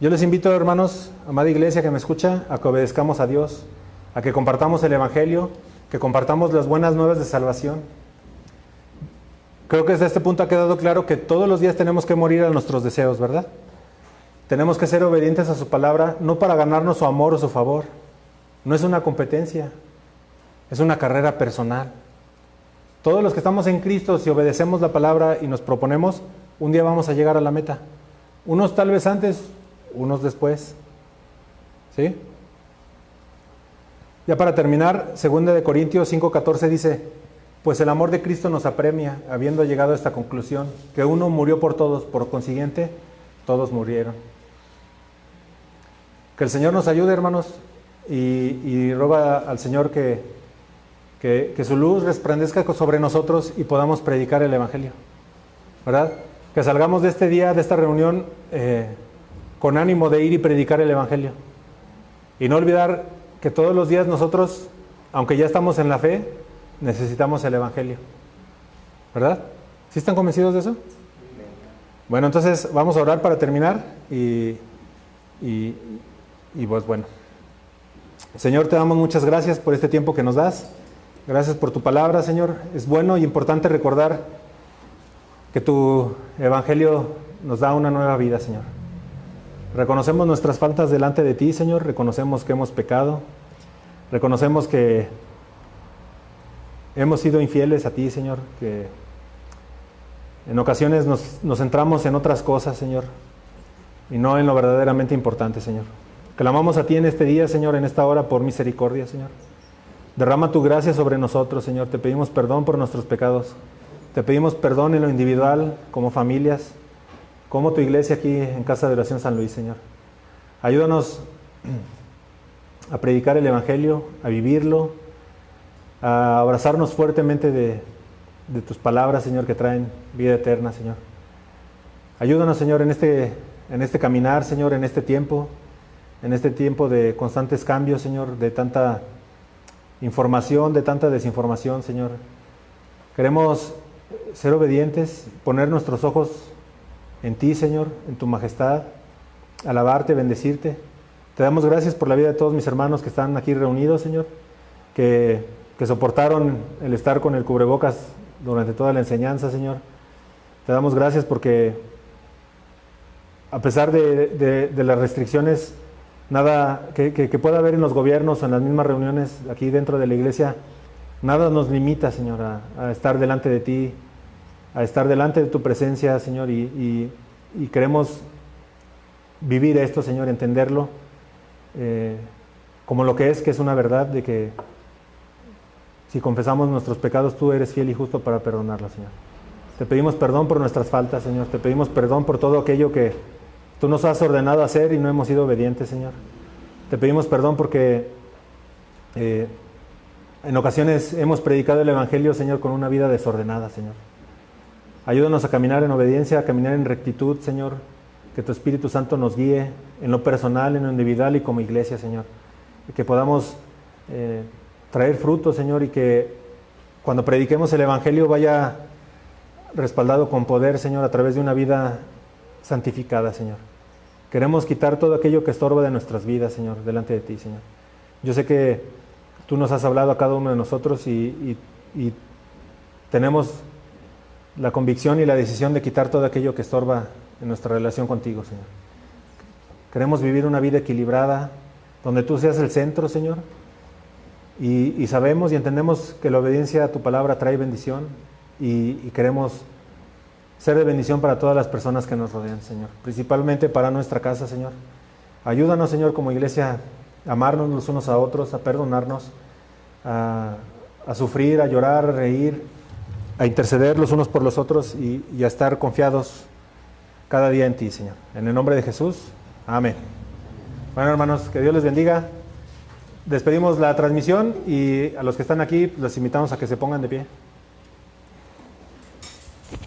Yo les invito, hermanos, amada iglesia que me escucha, a que obedezcamos a Dios, a que compartamos el Evangelio, que compartamos las buenas nuevas de salvación. Creo que desde este punto ha quedado claro que todos los días tenemos que morir a nuestros deseos, ¿verdad? Tenemos que ser obedientes a su palabra, no para ganarnos su amor o su favor. No es una competencia, es una carrera personal. Todos los que estamos en Cristo, si obedecemos la palabra y nos proponemos, un día vamos a llegar a la meta. Unos tal vez antes, unos después. ¿Sí? Ya para terminar, 2 Corintios 5:14 dice: pues el amor de Cristo nos apremia, habiendo llegado a esta conclusión, que uno murió por todos, por consiguiente, todos murieron. Que el Señor nos ayude, hermanos, y roga al Señor que su luz resplandezca sobre nosotros y podamos predicar el Evangelio, ¿verdad? Que salgamos de este día, de esta reunión, con ánimo de ir y predicar el Evangelio. Y no olvidar que todos los días nosotros, aunque ya estamos en la fe, necesitamos el Evangelio, ¿verdad? ¿Sí están convencidos de eso? Bueno, entonces vamos a orar para terminar y pues bueno. Señor, te damos muchas gracias por este tiempo que nos das. Gracias por tu palabra, Señor. Es bueno y importante recordar que tu Evangelio nos da una nueva vida, Señor. Reconocemos nuestras faltas delante de ti, Señor. Reconocemos que hemos pecado. Reconocemos que hemos sido infieles a ti, Señor. Que en ocasiones nos centramos en otras cosas, Señor, y no en lo verdaderamente importante, Señor. Clamamos a ti en este día, Señor, en esta hora, por misericordia, Señor. Derrama tu gracia sobre nosotros, Señor. Te pedimos perdón por nuestros pecados. Te pedimos perdón en lo individual, como familias, como tu iglesia aquí en Casa de Oración San Luis, Señor. Ayúdanos a predicar el Evangelio, a vivirlo, a abrazarnos fuertemente de tus palabras, Señor, que traen vida eterna, Señor. Ayúdanos, Señor, en este caminar, Señor, en este tiempo de constantes cambios, Señor, de tanta información, de tanta desinformación, Señor. Queremos ser obedientes, poner nuestros ojos en ti, Señor, en tu majestad, alabarte, bendecirte. Te damos gracias por la vida de todos mis hermanos que están aquí reunidos, Señor, que soportaron el estar con el cubrebocas durante toda la enseñanza, Señor. Te damos gracias porque a pesar de las restricciones, nada que pueda haber en los gobiernos o en las mismas reuniones aquí dentro de la iglesia, nada nos limita, Señor, a estar delante de ti, a estar delante de tu presencia, Señor, y queremos vivir esto, Señor, entenderlo como lo que es una verdad, de que si confesamos nuestros pecados, tú eres fiel y justo para perdonarlos, Señor. Te pedimos perdón por nuestras faltas, Señor. Te pedimos perdón por todo aquello que tú nos has ordenado hacer y no hemos sido obedientes, Señor. Te pedimos perdón porque en ocasiones hemos predicado el Evangelio, Señor, con una vida desordenada, Señor. Ayúdanos a caminar en obediencia, a caminar en rectitud, Señor. Que tu Espíritu Santo nos guíe en lo personal, en lo individual y como iglesia, Señor. Y que podamos traer fruto, Señor, y que cuando prediquemos el Evangelio vaya respaldado con poder, Señor, a través de una vida santificada, Señor. Queremos quitar todo aquello que estorba de nuestras vidas, Señor, delante de ti, Señor. Yo sé que tú nos has hablado a cada uno de nosotros y tenemos la convicción y la decisión de quitar todo aquello que estorba en nuestra relación contigo, Señor. Queremos vivir una vida equilibrada, donde tú seas el centro, Señor, y sabemos y entendemos que la obediencia a tu palabra trae bendición y queremos ser de bendición para todas las personas que nos rodean, Señor, principalmente para nuestra casa, Señor. Ayúdanos, Señor, como iglesia, a amarnos los unos a otros, a perdonarnos, a sufrir, a llorar, a reír, a interceder los unos por los otros y a estar confiados cada día en ti, Señor. En el nombre de Jesús, amén. Bueno, hermanos, que Dios les bendiga. Despedimos la transmisión y a los que están aquí, los invitamos a que se pongan de pie.